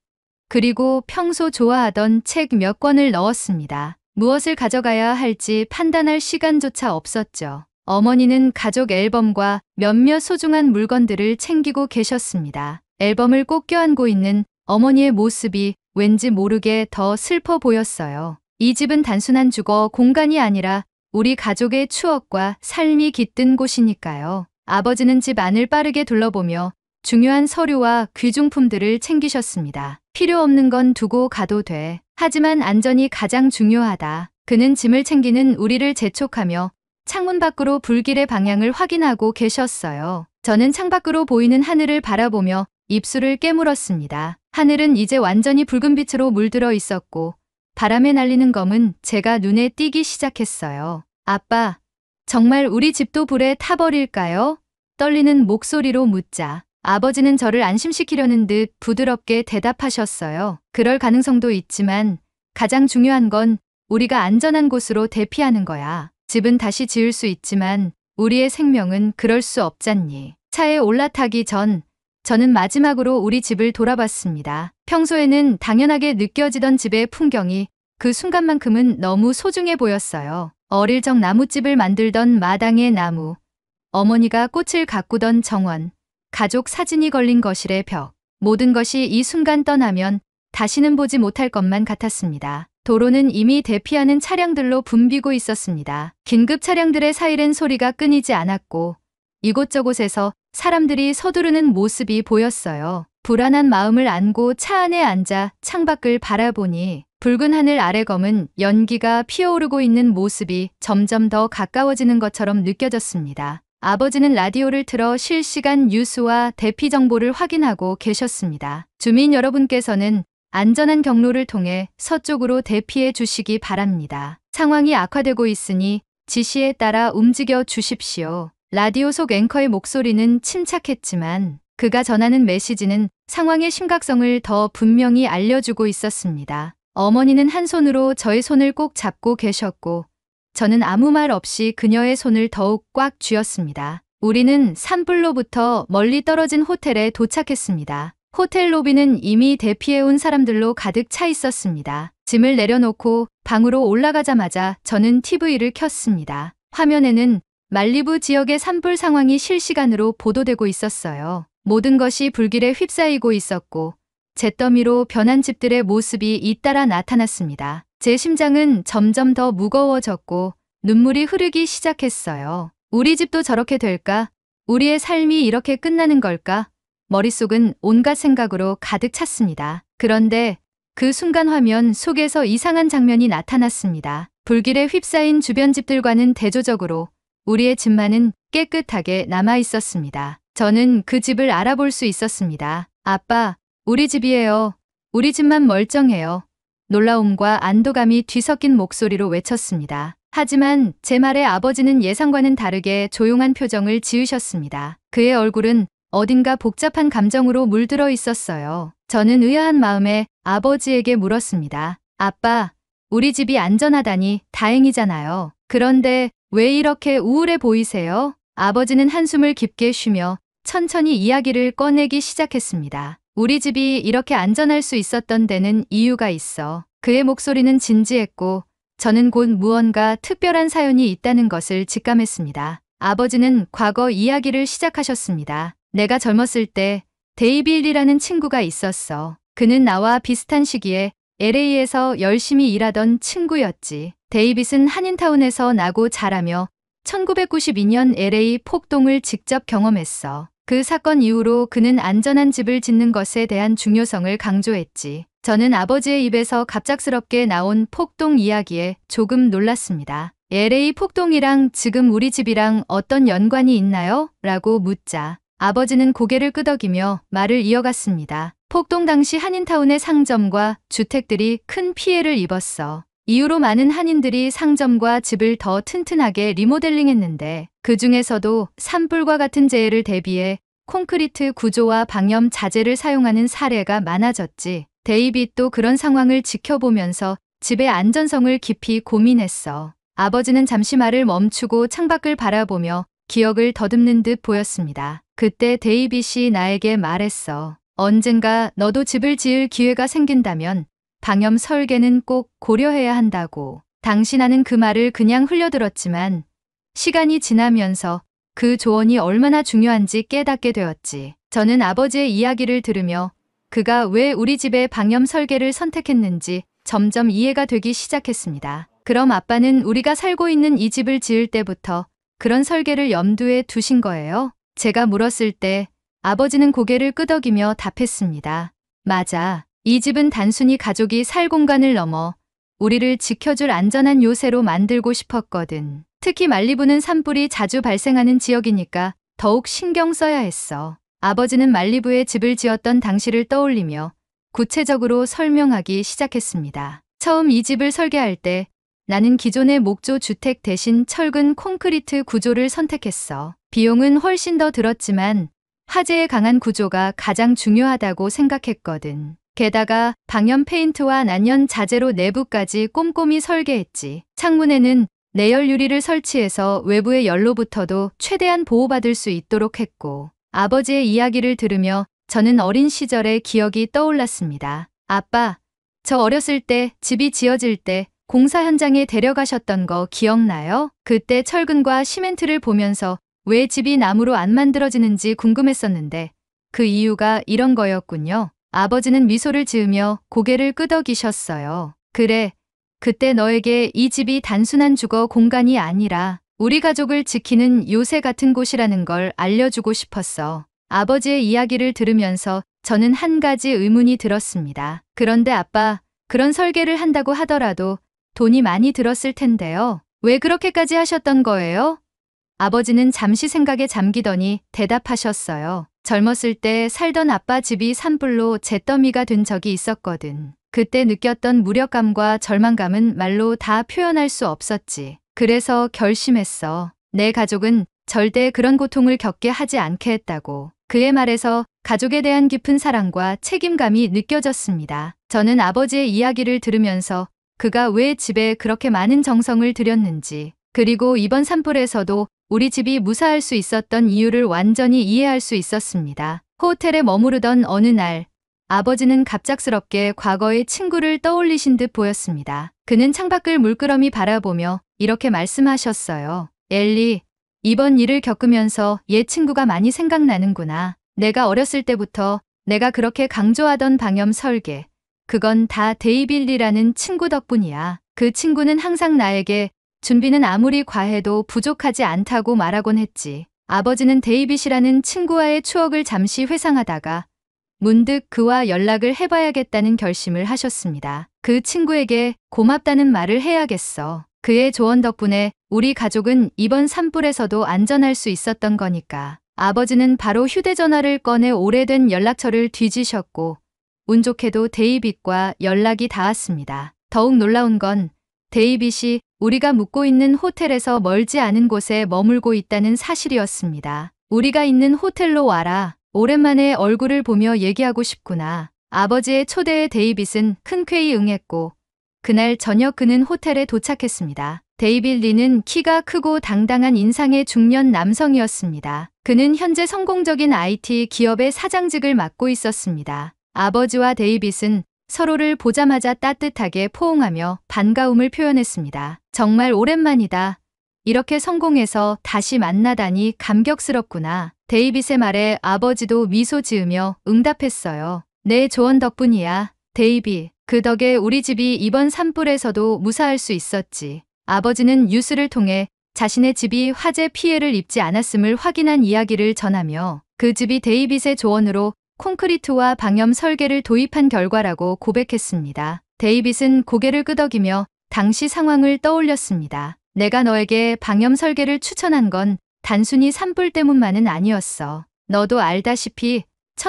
그리고 평소 좋아하던 책 몇 권을 넣었습니다. 무엇을 가져가야 할지 판단할 시간조차 없었죠. 어머니는 가족 앨범과 몇몇 소중한 물건들을 챙기고 계셨습니다. 앨범을 꼭 껴안고 있는 어머니의 모습이 왠지 모르게 더 슬퍼 보였어요. 이 집은 단순한 주거 공간이 아니라 우리 가족의 추억과 삶이 깃든 곳이니까요. 아버지는 집 안을 빠르게 둘러보며 중요한 서류와 귀중품들을 챙기셨습니다. 필요 없는 건 두고 가도 돼. 하지만 안전이 가장 중요하다. 그는 짐을 챙기는 우리를 재촉하며 창문 밖으로 불길의 방향을 확인하고 계셨어요. 저는 창밖으로 보이는 하늘을 바라보며 입술을 깨물었습니다. 하늘은 이제 완전히 붉은 빛으로 물들어 있었고 바람에 날리는 검은 제가 눈에 띄기 시작했어요. 아빠, 정말 우리 집도 불에 타버릴까요? 떨리는 목소리로 묻자 아버지는 저를 안심시키려는 듯 부드럽게 대답하셨어요. 그럴 가능성도 있지만 가장 중요한 건 우리가 안전한 곳으로 대피하는 거야. 집은 다시 지을 수 있지만 우리의 생명은 그럴 수 없잖니. 차에 올라타기 전 저는 마지막으로 우리 집을 돌아봤습니다. 평소에는 당연하게 느껴지던 집의 풍경이 그 순간만큼은 너무 소중해 보였어요. 어릴 적 나뭇집을 만들던 마당의 나무, 어머니가 꽃을 가꾸던 정원, 가족 사진이 걸린 거실의 벽, 모든 것이 이 순간 떠나면 다시는 보지 못할 것만 같았습니다. 도로는 이미 대피하는 차량들로 붐비고 있었습니다. 긴급 차량들의 사이렌 소리가 끊이지 않았고 이곳저곳에서 사람들이 서두르는 모습이 보였어요. 불안한 마음을 안고 차 안에 앉아 창밖을 바라보니 붉은 하늘 아래 검은 연기가 피어오르고 있는 모습이 점점 더 가까워지는 것처럼 느껴졌습니다. 아버지는 라디오를 틀어 실시간 뉴스와 대피 정보를 확인하고 계셨습니다. 주민 여러분께서는 안전한 경로를 통해 서쪽으로 대피해 주시기 바랍니다. 상황이 악화되고 있으니 지시에 따라 움직여 주십시오. 라디오 속 앵커의 목소리는 침착했지만 그가 전하는 메시지는 상황의 심각성을 더 분명히 알려주고 있었습니다. 어머니는 한 손으로 저의 손을 꼭 잡고 계셨고 저는 아무 말 없이 그녀의 손을 더욱 꽉 쥐었습니다. 우리는 산불로부터 멀리 떨어진 호텔에 도착했습니다. 호텔 로비는 이미 대피해온 사람들로 가득 차 있었습니다. 짐을 내려놓고 방으로 올라가자마자 저는 TV를 켰습니다. 화면에는 말리부 지역의 산불 상황이 실시간으로 보도되고 있었어요. 모든 것이 불길에 휩싸이고 있었고 잿더미로 변한 집들의 모습이 잇따라 나타났습니다. 제 심장은 점점 더 무거워졌고 눈물이 흐르기 시작했어요. 우리 집도 저렇게 될까? 우리의 삶이 이렇게 끝나는 걸까? 머릿속은 온갖 생각으로 가득 찼습니다. 그런데 그 순간 화면 속에서 이상한 장면이 나타났습니다. 불길에 휩싸인 주변 집들과는 대조적으로 우리의 집만은 깨끗하게 남아 있었습니다. 저는 그 집을 알아볼 수 있었습니다. 아빠, 우리 집이에요. 우리 집만 멀쩡해요. 놀라움과 안도감이 뒤섞인 목소리로 외쳤습니다. 하지만 제 말에 아버지는 예상과는 다르게 조용한 표정을 지으셨습니다. 그의 얼굴은 어딘가 복잡한 감정으로 물들어 있었어요. 저는 의아한 마음에 아버지에게 물었습니다. 아빠, 우리 집이 안전하다니 다행이잖아요. 그런데 왜 이렇게 우울해 보이세요? 아버지는 한숨을 깊게 쉬며 천천히 이야기를 꺼내기 시작했습니다. 우리 집이 이렇게 안전할 수 있었던 데는 이유가 있어. 그의 목소리는 진지했고 저는 곧 무언가 특별한 사연이 있다는 것을 직감했습니다. 아버지는 과거 이야기를 시작하셨습니다. 내가 젊었을 때 데이빌이라는 친구가 있었어. 그는 나와 비슷한 시기에 LA에서 열심히 일하던 친구였지. 데이빗은 한인타운에서 나고 자라며 1992년 LA 폭동을 직접 경험했어. 그 사건 이후로 그는 안전한 집을 짓는 것에 대한 중요성을 강조했지. 저는 아버지의 입에서 갑작스럽게 나온 폭동 이야기에 조금 놀랐습니다. LA 폭동이랑 지금 우리 집이랑 어떤 연관이 있나요? 라고 묻자 아버지는 고개를 끄덕이며 말을 이어갔습니다. 폭동 당시 한인타운의 상점과 주택들이 큰 피해를 입었어. 이후로 많은 한인들이 상점과 집을 더 튼튼하게 리모델링했는데 그 중에서도 산불과 같은 재해를 대비해 콘크리트 구조와 방염 자재를 사용하는 사례가 많아졌지. 데이빗도 그런 상황을 지켜보면서 집의 안전성을 깊이 고민했어. 아버지는 잠시 말을 멈추고 창밖을 바라보며 기억을 더듬는 듯 보였습니다. 그때 데이빗이 나에게 말했어. 언젠가 너도 집을 지을 기회가 생긴다면 방염 설계는 꼭 고려해야 한다고. 당시 나는 그 말을 그냥 흘려들었지만 시간이 지나면서 그 조언이 얼마나 중요한지 깨닫게 되었지. 저는 아버지의 이야기를 들으며 그가 왜 우리 집의 방염 설계를 선택했는지 점점 이해가 되기 시작했습니다. 그럼 아빠는 우리가 살고 있는 이 집을 지을 때부터 그런 설계를 염두에 두신 거예요? 제가 물었을 때 아버지는 고개를 끄덕이며 답했습니다. 맞아. 이 집은 단순히 가족이 살 공간을 넘어 우리를 지켜줄 안전한 요새로 만들고 싶었거든. 특히 말리부는 산불이 자주 발생하는 지역이니까 더욱 신경 써야 했어. 아버지는 말리부에 집을 지었던 당시를 떠올리며 구체적으로 설명하기 시작했습니다. 처음 이 집을 설계할 때 나는 기존의 목조 주택 대신 철근 콘크리트 구조를 선택했어. 비용은 훨씬 더 들었지만 화재에 강한 구조가 가장 중요하다고 생각했거든. 게다가 방염 페인트와 난연 자재로 내부까지 꼼꼼히 설계했지. 창문에는 내열 유리를 설치해서 외부의 열로부터도 최대한 보호받을 수 있도록 했고 아버지의 이야기를 들으며 저는 어린 시절의 기억이 떠올랐습니다. 아빠, 저 어렸을 때 집이 지어질 때 공사 현장에 데려가셨던 거 기억나요? 그때 철근과 시멘트를 보면서 왜 집이 나무로 안 만들어지는지 궁금했었는데 그 이유가 이런 거였군요. 아버지는 미소를 지으며 고개를 끄덕이셨어요. 그래, 그때 너에게 이 집이 단순한 주거 공간이 아니라 우리 가족을 지키는 요새 같은 곳이라는 걸 알려주고 싶었어. 아버지의 이야기를 들으면서 저는 한 가지 의문이 들었습니다. 그런데 아빠, 그런 설계를 한다고 하더라도 돈이 많이 들었을 텐데요. 왜 그렇게까지 하셨던 거예요? 아버지는 잠시 생각에 잠기더니 대답하셨어요. 젊었을 때 살던 아빠 집이 산불로 잿더미가 된 적이 있었거든. 그때 느꼈던 무력감과 절망감은 말로 다 표현할 수 없었지. 그래서 결심했어. 내 가족은 절대 그런 고통을 겪게 하지 않게 했다고. 그의 말에서 가족에 대한 깊은 사랑과 책임감이 느껴졌습니다. 저는 아버지의 이야기를 들으면서 그가 왜 집에 그렇게 많은 정성을 들였는지, 그리고 이번 산불에서도 우리 집이 무사할 수 있었던 이유를 완전히 이해할 수 있었습니다. 호텔에 머무르던 어느 날, 아버지는 갑작스럽게 과거의 친구를 떠올리신 듯 보였습니다. 그는 창밖을 물끄러미 바라보며 이렇게 말씀하셨어요. 엘리, 이번 일을 겪으면서 옛 친구가 많이 생각나는구나. 내가 어렸을 때부터 내가 그렇게 강조하던 방염 설계, 그건 다 데이빌리라는 친구 덕분이야. 그 친구는 항상 나에게 준비는 아무리 과해도 부족하지 않다고 말하곤 했지. 아버지는 데이빗이라는 친구와의 추억을 잠시 회상하다가 문득 그와 연락을 해봐야겠다는 결심을 하셨습니다. 그 친구에게 고맙다는 말을 해야겠어. 그의 조언 덕분에 우리 가족은 이번 산불에서도 안전할 수 있었던 거니까. 아버지는 바로 휴대전화를 꺼내 오래된 연락처를 뒤지셨고 운 좋게도 데이빗과 연락이 닿았습니다. 더욱 놀라운 건 데이빗이 우리가 묵고 있는 호텔에서 멀지 않은 곳에 머물고 있다는 사실이었습니다. 우리가 있는 호텔로 와라. 오랜만에 얼굴을 보며 얘기하고 싶구나. 아버지의 초대에 데이빗은 흔쾌히 응했고 그날 저녁 그는 호텔에 도착했습니다. 데이빗 리는 키가 크고 당당한 인상의 중년 남성이었습니다. 그는 현재 성공적인 IT 기업의 사장직을 맡고 있었습니다. 아버지와 데이빗은 서로를 보자마자 따뜻하게 포옹하며 반가움을 표현했습니다. 정말 오랜만이다. 이렇게 성공해서 다시 만나다니 감격스럽구나. 데이빗의 말에 아버지도 미소 지으며 응답했어요. 내 조언 덕분이야, 데이빗. 그 덕에 우리 집이 이번 산불에서도 무사할 수 있었지. 아버지는 뉴스를 통해 자신의 집이 화재 피해를 입지 않았음을 확인한 이야기를 전하며 그 집이 데이빗의 조언으로 콘크리트와 방염 설계를 도입한 결과라고 고백했습니다. 데이빗은 고개를 끄덕이며 당시 상황을 떠올렸습니다. 내가 너에게 방염 설계를 추천한 건 단순히 산불 때문만은 아니었어. 너도 알다시피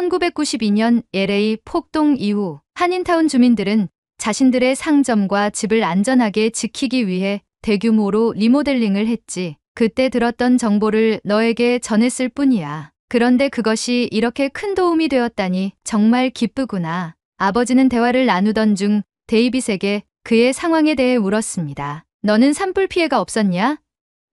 1992년 LA 폭동 이후 한인타운 주민들은 자신들의 상점과 집을 안전하게 지키기 위해 대규모로 리모델링을 했지. 그때 들었던 정보를 너에게 전했을 뿐이야. 그런데 그것이 이렇게 큰 도움이 되었다니 정말 기쁘구나. 아버지는 대화를 나누던 중 데이빗에게 그의 상황에 대해 물었습니다. 너는 산불 피해가 없었냐?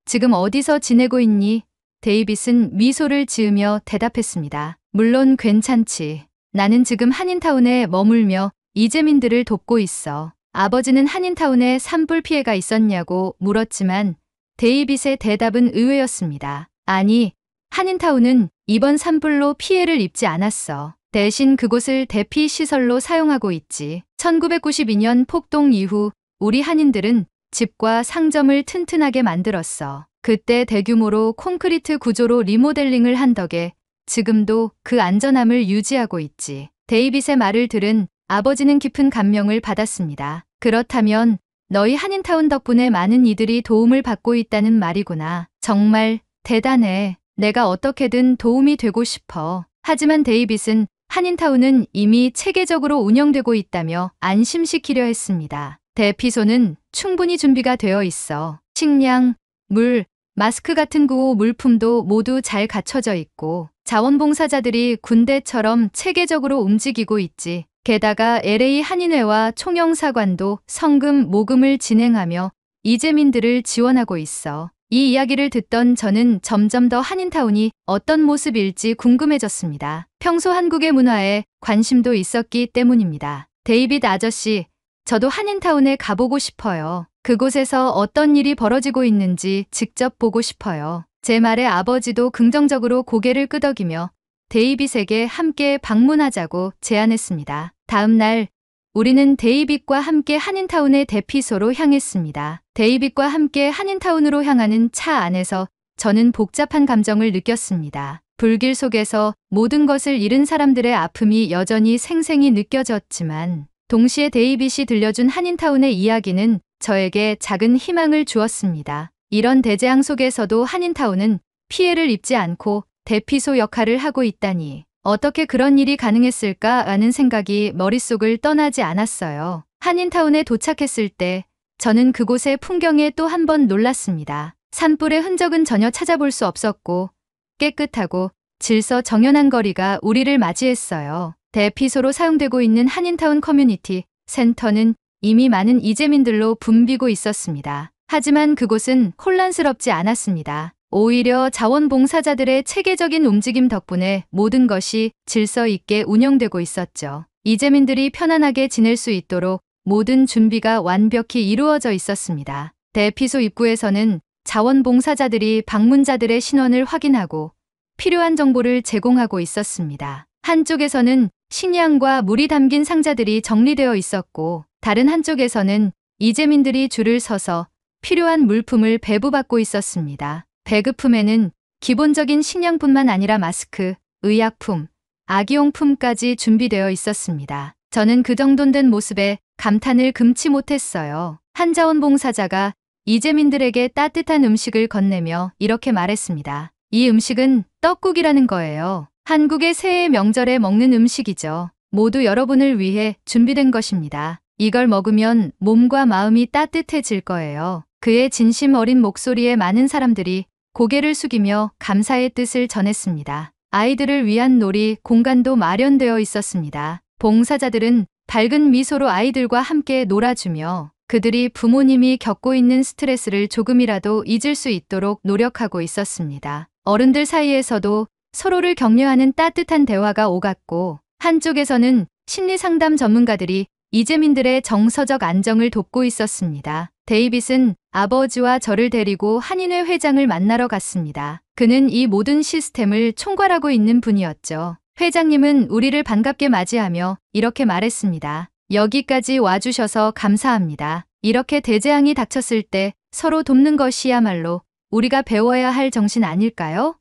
지금 어디서 지내고 있니? 데이빗은 미소를 지으며 대답했습니다. 물론 괜찮지. 나는 지금 한인타운에 머물며 이재민들을 돕고 있어. 아버지는 한인타운에 산불 피해가 있었냐고 물었지만 데이빗의 대답은 의외였습니다. 아니, 한인타운은 이번 산불로 피해를 입지 않았어. 대신 그곳을 대피 시설로 사용하고 있지. 1992년 폭동 이후 우리 한인들은 집과 상점을 튼튼하게 만들었어. 그때 대규모로 콘크리트 구조로 리모델링을 한 덕에 지금도 그 안전함을 유지하고 있지. 데이빗의 말을 들은 아버지는 깊은 감명을 받았습니다. 그렇다면 너희 한인타운 덕분에 많은 이들이 도움을 받고 있다는 말이구나. 정말 대단해. 내가 어떻게든 도움이 되고 싶어. 하지만 데이빗은 한인타운은 이미 체계적으로 운영되고 있다며 안심시키려 했습니다. 대피소는 충분히 준비가 되어 있어. 식량, 물, 마스크 같은 구호 물품도 모두 잘 갖춰져 있고 자원봉사자들이 군대처럼 체계적으로 움직이고 있지. 게다가 LA 한인회와 총영사관도 성금 모금을 진행하며 이재민들을 지원하고 있어. 이 이야기를 듣던 저는 점점 더 한인타운이 어떤 모습일지 궁금해졌습니다. 평소 한국의 문화에 관심도 있었기 때문입니다. 데이빗 아저씨, 저도 한인타운에 가보고 싶어요. 그곳에서 어떤 일이 벌어지고 있는지 직접 보고 싶어요. 제 말에 아버지도 긍정적으로 고개를 끄덕이며 데이빗에게 함께 방문하자고 제안했습니다. 다음 날 우리는 데이빗과 함께 한인타운의 대피소로 향했습니다. 데이빗과 함께 한인타운으로 향하는 차 안에서 저는 복잡한 감정을 느꼈습니다. 불길 속에서 모든 것을 잃은 사람들의 아픔이 여전히 생생히 느껴졌지만 동시에 데이빗이 들려준 한인타운의 이야기는 저에게 작은 희망을 주었습니다. 이런 대재앙 속에서도 한인타운은 피해를 입지 않고 대피소 역할을 하고 있다니 어떻게 그런 일이 가능했을까라는 생각이 머릿속을 떠나지 않았어요. 한인타운에 도착했을 때 저는 그곳의 풍경에 또 한 번 놀랐습니다. 산불의 흔적은 전혀 찾아볼 수 없었고 깨끗하고 질서 정연한 거리가 우리를 맞이했어요. 대피소로 사용되고 있는 한인타운 커뮤니티 센터는 이미 많은 이재민들로 붐비고 있었습니다. 하지만 그곳은 혼란스럽지 않았습니다. 오히려 자원봉사자들의 체계적인 움직임 덕분에 모든 것이 질서 있게 운영되고 있었죠. 이재민들이 편안하게 지낼 수 있도록 모든 준비가 완벽히 이루어져 있었습니다. 대피소 입구에서는 자원봉사자들이 방문자들의 신원을 확인하고 필요한 정보를 제공하고 있었습니다. 한쪽에서는 식량과 물이 담긴 상자들이 정리되어 있었고 다른 한쪽에서는 이재민들이 줄을 서서 필요한 물품을 배부받고 있었습니다. 배급품에는 기본적인 식량뿐만 아니라 마스크, 의약품, 아기용품까지 준비되어 있었습니다. 저는 그 정돈 된 모습에 감탄을 금치 못했어요. 한 자원봉사자가 이재민들에게 따뜻한 음식을 건네며 이렇게 말했습니다. 이 음식은 떡국이라는 거예요. 한국의 새해 명절에 먹는 음식이죠. 모두 여러분을 위해 준비된 것입니다. 이걸 먹으면 몸과 마음이 따뜻해질 거예요. 그의 진심 어린 목소리에 많은 사람들이 고개를 숙이며 감사의 뜻을 전했습니다. 아이들을 위한 놀이 공간도 마련되어 있었습니다. 봉사자들은 밝은 미소로 아이들과 함께 놀아주며 그들이 부모님이 겪고 있는 스트레스를 조금이라도 잊을 수 있도록 노력하고 있었습니다. 어른들 사이에서도 서로를 격려하는 따뜻한 대화가 오갔고 한쪽에서는 심리상담 전문가들이 이재민들의 정서적 안정을 돕고 있었습니다. 데이빗은 아버지와 저를 데리고 한인회 회장을 만나러 갔습니다. 그는 이 모든 시스템을 총괄하고 있는 분이었죠. 회장님은 우리를 반갑게 맞이하며 이렇게 말했습니다. 여기까지 와주셔서 감사합니다. 이렇게 대재앙이 닥쳤을 때 서로 돕는 것이야말로 우리가 배워야 할 정신 아닐까요?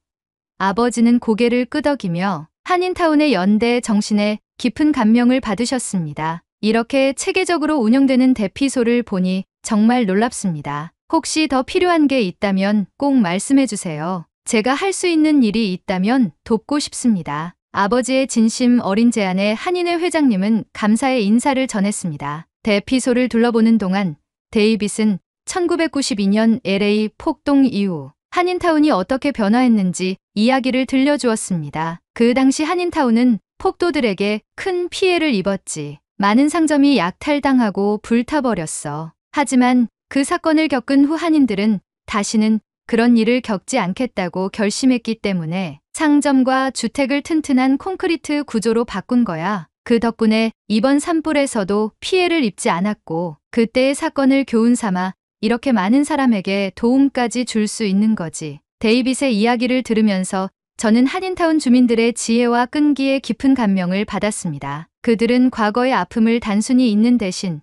아버지는 고개를 끄덕이며 한인타운의 연대 정신에 깊은 감명을 받으셨습니다. 이렇게 체계적으로 운영되는 대피소를 보니 정말 놀랍습니다. 혹시 더 필요한 게 있다면 꼭 말씀해 주세요. 제가 할 수 있는 일이 있다면 돕고 싶습니다. 아버지의 진심 어린 제안에 한인회 회장님은 감사의 인사를 전했습니다. 대피소를 둘러보는 동안 데이빗은 1992년 LA 폭동 이후 한인타운이 어떻게 변화했는지 이야기를 들려주었습니다. 그 당시 한인타운은 폭도들에게 큰 피해를 입었지. 많은 상점이 약탈당하고 불타버렸어. 하지만 그 사건을 겪은 후 한인들은 다시는 그런 일을 겪지 않겠다고 결심했기 때문에 상점과 주택을 튼튼한 콘크리트 구조로 바꾼 거야. 그 덕분에 이번 산불에서도 피해를 입지 않았고 그때의 사건을 교훈 삼아 이렇게 많은 사람에게 도움까지 줄 수 있는 거지. 데이빗의 이야기를 들으면서 저는 한인타운 주민들의 지혜와 끈기에 깊은 감명을 받았습니다. 그들은 과거의 아픔을 단순히 잊는 대신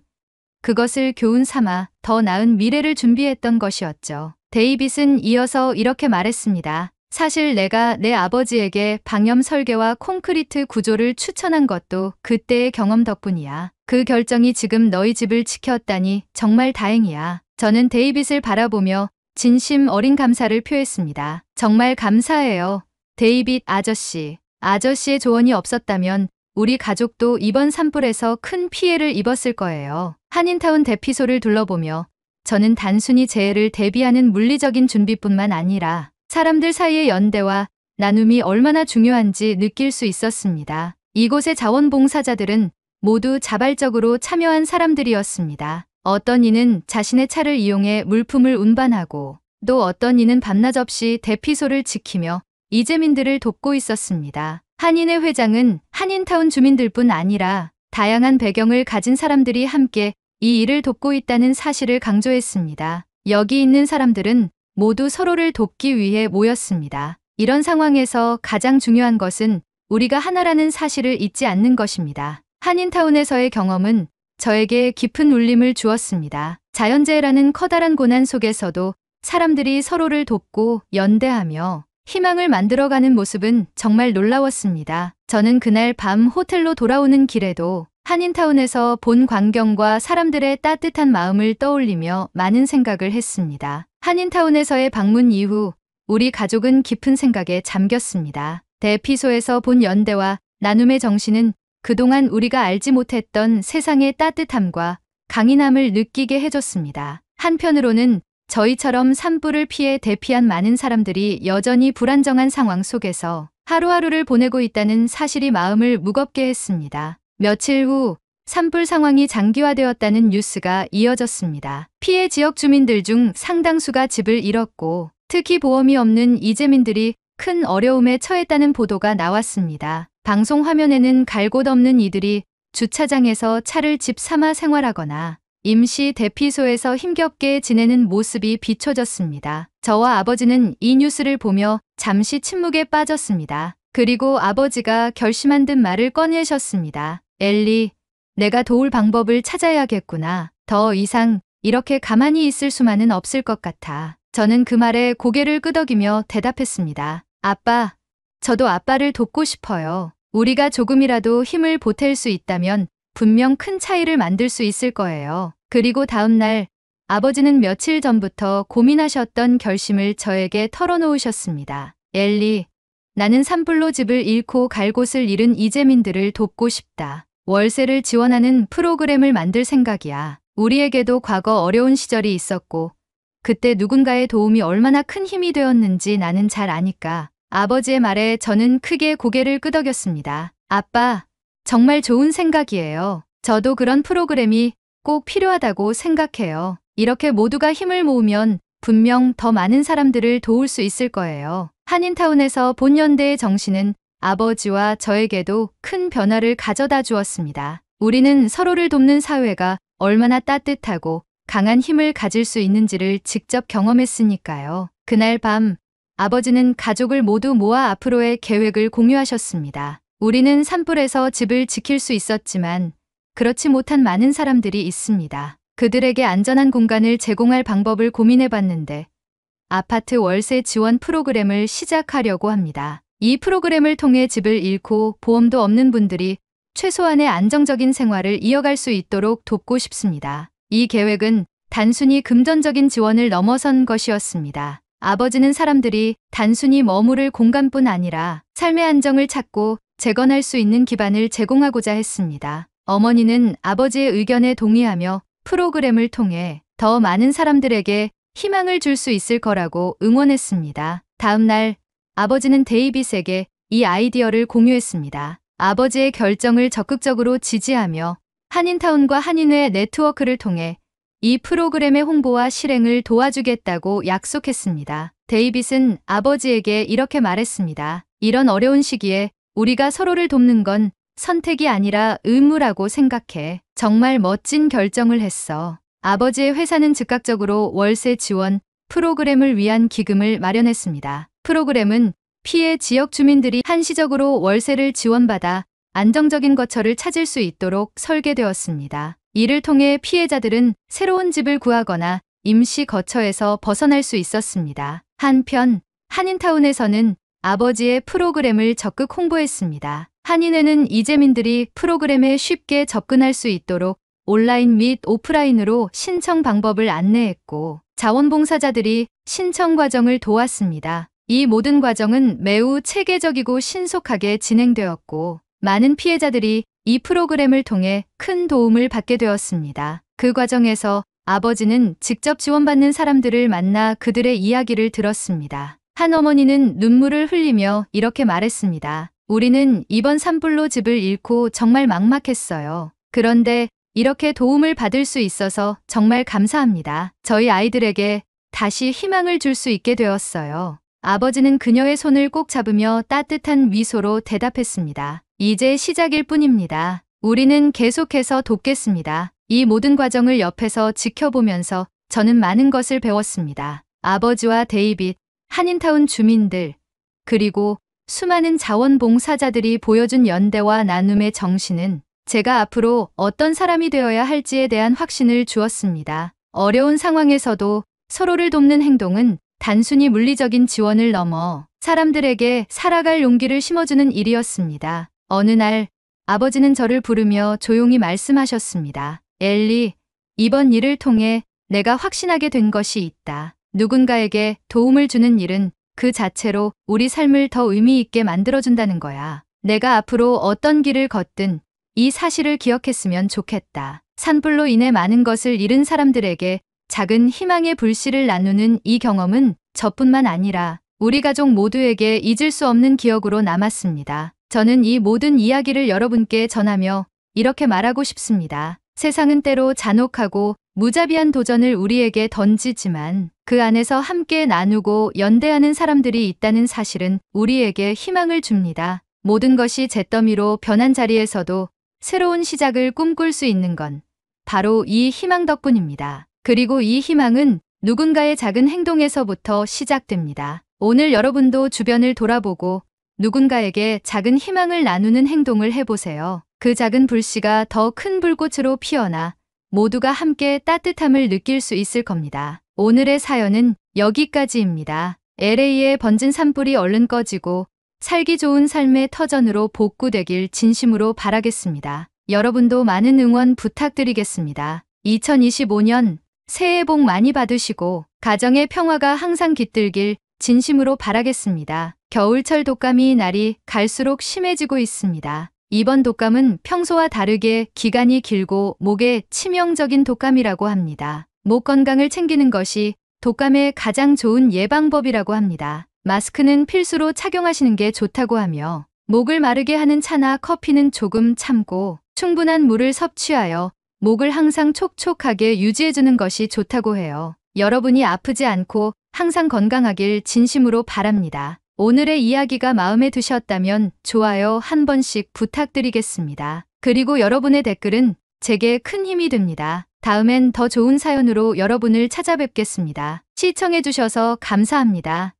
그것을 교훈 삼아 더 나은 미래를 준비했던 것이었죠. 데이빗은 이어서 이렇게 말했습니다. 사실 내가 내 아버지에게 방염 설계와 콘크리트 구조를 추천한 것도 그때의 경험 덕분이야. 그 결정이 지금 너희 집을 지켰다니 정말 다행이야. 저는 데이빗을 바라보며 진심 어린 감사를 표했습니다. 정말 감사해요. 데이빗 아저씨. 아저씨의 조언이 없었다면 우리 가족도 이번 산불에서 큰 피해를 입었을 거예요. 한인타운 대피소를 둘러보며 저는 단순히 재해를 대비하는 물리적인 준비뿐만 아니라 사람들 사이의 연대와 나눔이 얼마나 중요한지 느낄 수 있었습니다. 이곳의 자원봉사자들은 모두 자발적으로 참여한 사람들이었습니다. 어떤 이는 자신의 차를 이용해 물품을 운반하고 또 어떤 이는 밤낮 없이 대피소를 지키며 이재민들을 돕고 있었습니다. 한인회 회장은 한인타운 주민들뿐 아니라 다양한 배경을 가진 사람들이 함께 이 일을 돕고 있다는 사실을 강조했습니다. 여기 있는 사람들은 모두 서로를 돕기 위해 모였습니다. 이런 상황에서 가장 중요한 것은 우리가 하나라는 사실을 잊지 않는 것입니다. 한인타운에서의 경험은 저에게 깊은 울림을 주었습니다. 자연재해라는 커다란 고난 속에서도 사람들이 서로를 돕고 연대하며 희망을 만들어가는 모습은 정말 놀라웠습니다. 저는 그날 밤 호텔로 돌아오는 길에도 한인타운에서 본 광경과 사람들의 따뜻한 마음을 떠올리며 많은 생각을 했습니다. 한인타운에서의 방문 이후 우리 가족은 깊은 생각에 잠겼습니다. 대피소에서 본 연대와 나눔의 정신은 그동안 우리가 알지 못했던 세상의 따뜻함과 강인함을 느끼게 해줬습니다. 한편으로는 저희처럼 산불을 피해 대피한 많은 사람들이 여전히 불안정한 상황 속에서 하루하루를 보내고 있다는 사실이 마음을 무겁게 했습니다. 며칠 후 산불 상황이 장기화되었다는 뉴스가 이어졌습니다. 피해 지역 주민들 중 상당수가 집을 잃었고 특히 보험이 없는 이재민들이 큰 어려움에 처했다는 보도가 나왔습니다. 방송 화면에는 갈 곳 없는 이들이 주차장에서 차를 집 삼아 생활하거나 임시 대피소에서 힘겹게 지내는 모습이 비춰졌습니다. 저와 아버지는 이 뉴스를 보며 잠시 침묵에 빠졌습니다. 그리고 아버지가 결심한 듯 말을 꺼내셨습니다. 엘리, 내가 도울 방법을 찾아야겠구나. 더 이상 이렇게 가만히 있을 수만은 없을 것 같아. 저는 그 말에 고개를 끄덕이며 대답했습니다. 아빠, 저도 아빠를 돕고 싶어요. 우리가 조금이라도 힘을 보탤 수 있다면 분명 큰 차이를 만들 수 있을 거예요. 그리고 다음 날 아버지는 며칠 전부터 고민하셨던 결심을 저에게 털어놓으셨습니다. 엘리, 나는 산불로 집을 잃고 갈 곳을 잃은 이재민들을 돕고 싶다. 월세를 지원하는 프로그램을 만들 생각이야. 우리에게도 과거 어려운 시절이 있었고 그때 누군가의 도움이 얼마나 큰 힘이 되었는지 나는 잘 아니까. 아버지의 말에 저는 크게 고개를 끄덕였습니다. 아빠, 정말 좋은 생각이에요. 저도 그런 프로그램이 꼭 필요하다고 생각해요. 이렇게 모두가 힘을 모으면 분명 더 많은 사람들을 도울 수 있을 거예요. 한인타운에서 본연대의 정신은 아버지와 저에게도 큰 변화를 가져다 주었습니다. 우리는 서로를 돕는 사회가 얼마나 따뜻하고 강한 힘을 가질 수 있는지를 직접 경험했으니까요. 그날 밤 아버지는 가족을 모두 모아 앞으로의 계획을 공유하셨습니다. 우리는 산불에서 집을 지킬 수 있었지만 그렇지 못한 많은 사람들이 있습니다. 그들에게 안전한 공간을 제공할 방법을 고민해봤는데 아파트 월세 지원 프로그램을 시작하려고 합니다. 이 프로그램을 통해 집을 잃고 보험도 없는 분들이 최소한의 안정적인 생활을 이어갈 수 있도록 돕고 싶습니다. 이 계획은 단순히 금전적인 지원을 넘어선 것이었습니다. 아버지는 사람들이 단순히 머무를 공간뿐 아니라 삶의 안정을 찾고 재건할 수 있는 기반을 제공하고자 했습니다. 어머니는 아버지의 의견에 동의하며 프로그램을 통해 더 많은 사람들에게 희망을 줄 수 있을 거라고 응원했습니다. 다음 날 아버지는 데이빗에게 이 아이디어를 공유했습니다. 아버지의 결정을 적극적으로 지지하며 한인타운과 한인회 네트워크를 통해 이 프로그램의 홍보와 실행을 도와주겠다고 약속했습니다. 데이빗은 아버지에게 이렇게 말했습니다. 이런 어려운 시기에 우리가 서로를 돕는 건 선택이 아니라 의무라고 생각해. 정말 멋진 결정을 했어. 아버지의 회사는 즉각적으로 월세 지원 프로그램을 위한 기금을 마련했습니다. 프로그램은 피해 지역 주민들이 한시적으로 월세를 지원받아 안정적인 거처를 찾을 수 있도록 설계되었습니다. 이를 통해 피해자들은 새로운 집을 구하거나 임시 거처에서 벗어날 수 있었습니다. 한편 한인타운에서는 아버지의 프로그램을 적극 홍보했습니다. 한인회는 이재민들이 프로그램에 쉽게 접근할 수 있도록 온라인 및 오프라인으로 신청 방법을 안내했고 자원봉사자들이 신청 과정을 도왔습니다. 이 모든 과정은 매우 체계적이고 신속하게 진행되었고 많은 피해자들이 이 프로그램을 통해 큰 도움을 받게 되었습니다. 그 과정에서 아버지는 직접 지원받는 사람들을 만나 그들의 이야기를 들었습니다. 한 어머니는 눈물을 흘리며 이렇게 말했습니다. 우리는 이번 산불로 집을 잃고 정말 막막했어요. 그런데 이렇게 도움을 받을 수 있어서 정말 감사합니다. 저희 아이들에게 다시 희망을 줄 수 있게 되었어요. 아버지는 그녀의 손을 꼭 잡으며 따뜻한 미소로 대답했습니다. 이제 시작일 뿐입니다. 우리는 계속해서 돕겠습니다. 이 모든 과정을 옆에서 지켜보면서 저는 많은 것을 배웠습니다. 아버지와 데이빗, 한인타운 주민들, 그리고 수많은 자원봉사자들이 보여준 연대와 나눔의 정신은 제가 앞으로 어떤 사람이 되어야 할지에 대한 확신을 주었습니다. 어려운 상황에서도 서로를 돕는 행동은 단순히 물리적인 지원을 넘어 사람들에게 살아갈 용기를 심어주는 일이었습니다. 어느 날 아버지는 저를 부르며 조용히 말씀하셨습니다. 엘리, 이번 일을 통해 내가 확신하게 된 것이 있다. 누군가에게 도움을 주는 일은 그 자체로 우리 삶을 더 의미 있게 만들어준다는 거야. 내가 앞으로 어떤 길을 걷든 이 사실을 기억했으면 좋겠다. 산불로 인해 많은 것을 잃은 사람들에게 작은 희망의 불씨를 나누는 이 경험은 저뿐만 아니라 우리 가족 모두에게 잊을 수 없는 기억으로 남았습니다. 저는 이 모든 이야기를 여러분께 전하며 이렇게 말하고 싶습니다. 세상은 때로 잔혹하고 무자비한 도전을 우리에게 던지지만 그 안에서 함께 나누고 연대하는 사람들이 있다는 사실은 우리에게 희망을 줍니다. 모든 것이 잿더미로 변한 자리에서도 새로운 시작을 꿈꿀 수 있는 건 바로 이 희망 덕분입니다. 그리고 이 희망은 누군가의 작은 행동에서부터 시작됩니다. 오늘 여러분도 주변을 돌아보고 누군가에게 작은 희망을 나누는 행동을 해보세요. 그 작은 불씨가 더 큰 불꽃으로 피어나 모두가 함께 따뜻함을 느낄 수 있을 겁니다. 오늘의 사연은 여기까지입니다. LA에 번진 산불이 얼른 꺼지고 살기 좋은 삶의 터전으로 복구되길 진심으로 바라겠습니다. 여러분도 많은 응원 부탁드리겠습니다. 2025년 새해 복 많이 받으시고 가정의 평화가 항상 깃들길 진심으로 바라겠습니다. 겨울철 독감이 날이 갈수록 심해지고 있습니다. 이번 독감은 평소와 다르게 기간이 길고 목에 치명적인 독감이라고 합니다. 목 건강을 챙기는 것이 독감의 가장 좋은 예방법이라고 합니다. 마스크는 필수로 착용하시는 게 좋다고 하며 목을 마르게 하는 차나 커피는 조금 참고 충분한 물을 섭취하여 목을 항상 촉촉하게 유지해주는 것이 좋다고 해요. 여러분이 아프지 않고 항상 건강하길 진심으로 바랍니다. 오늘의 이야기가 마음에 드셨다면 좋아요 한 번씩 부탁드리겠습니다. 그리고 여러분의 댓글은 제게 큰 힘이 됩니다. 다음엔 더 좋은 사연으로 여러분을 찾아뵙겠습니다. 시청해주셔서 감사합니다.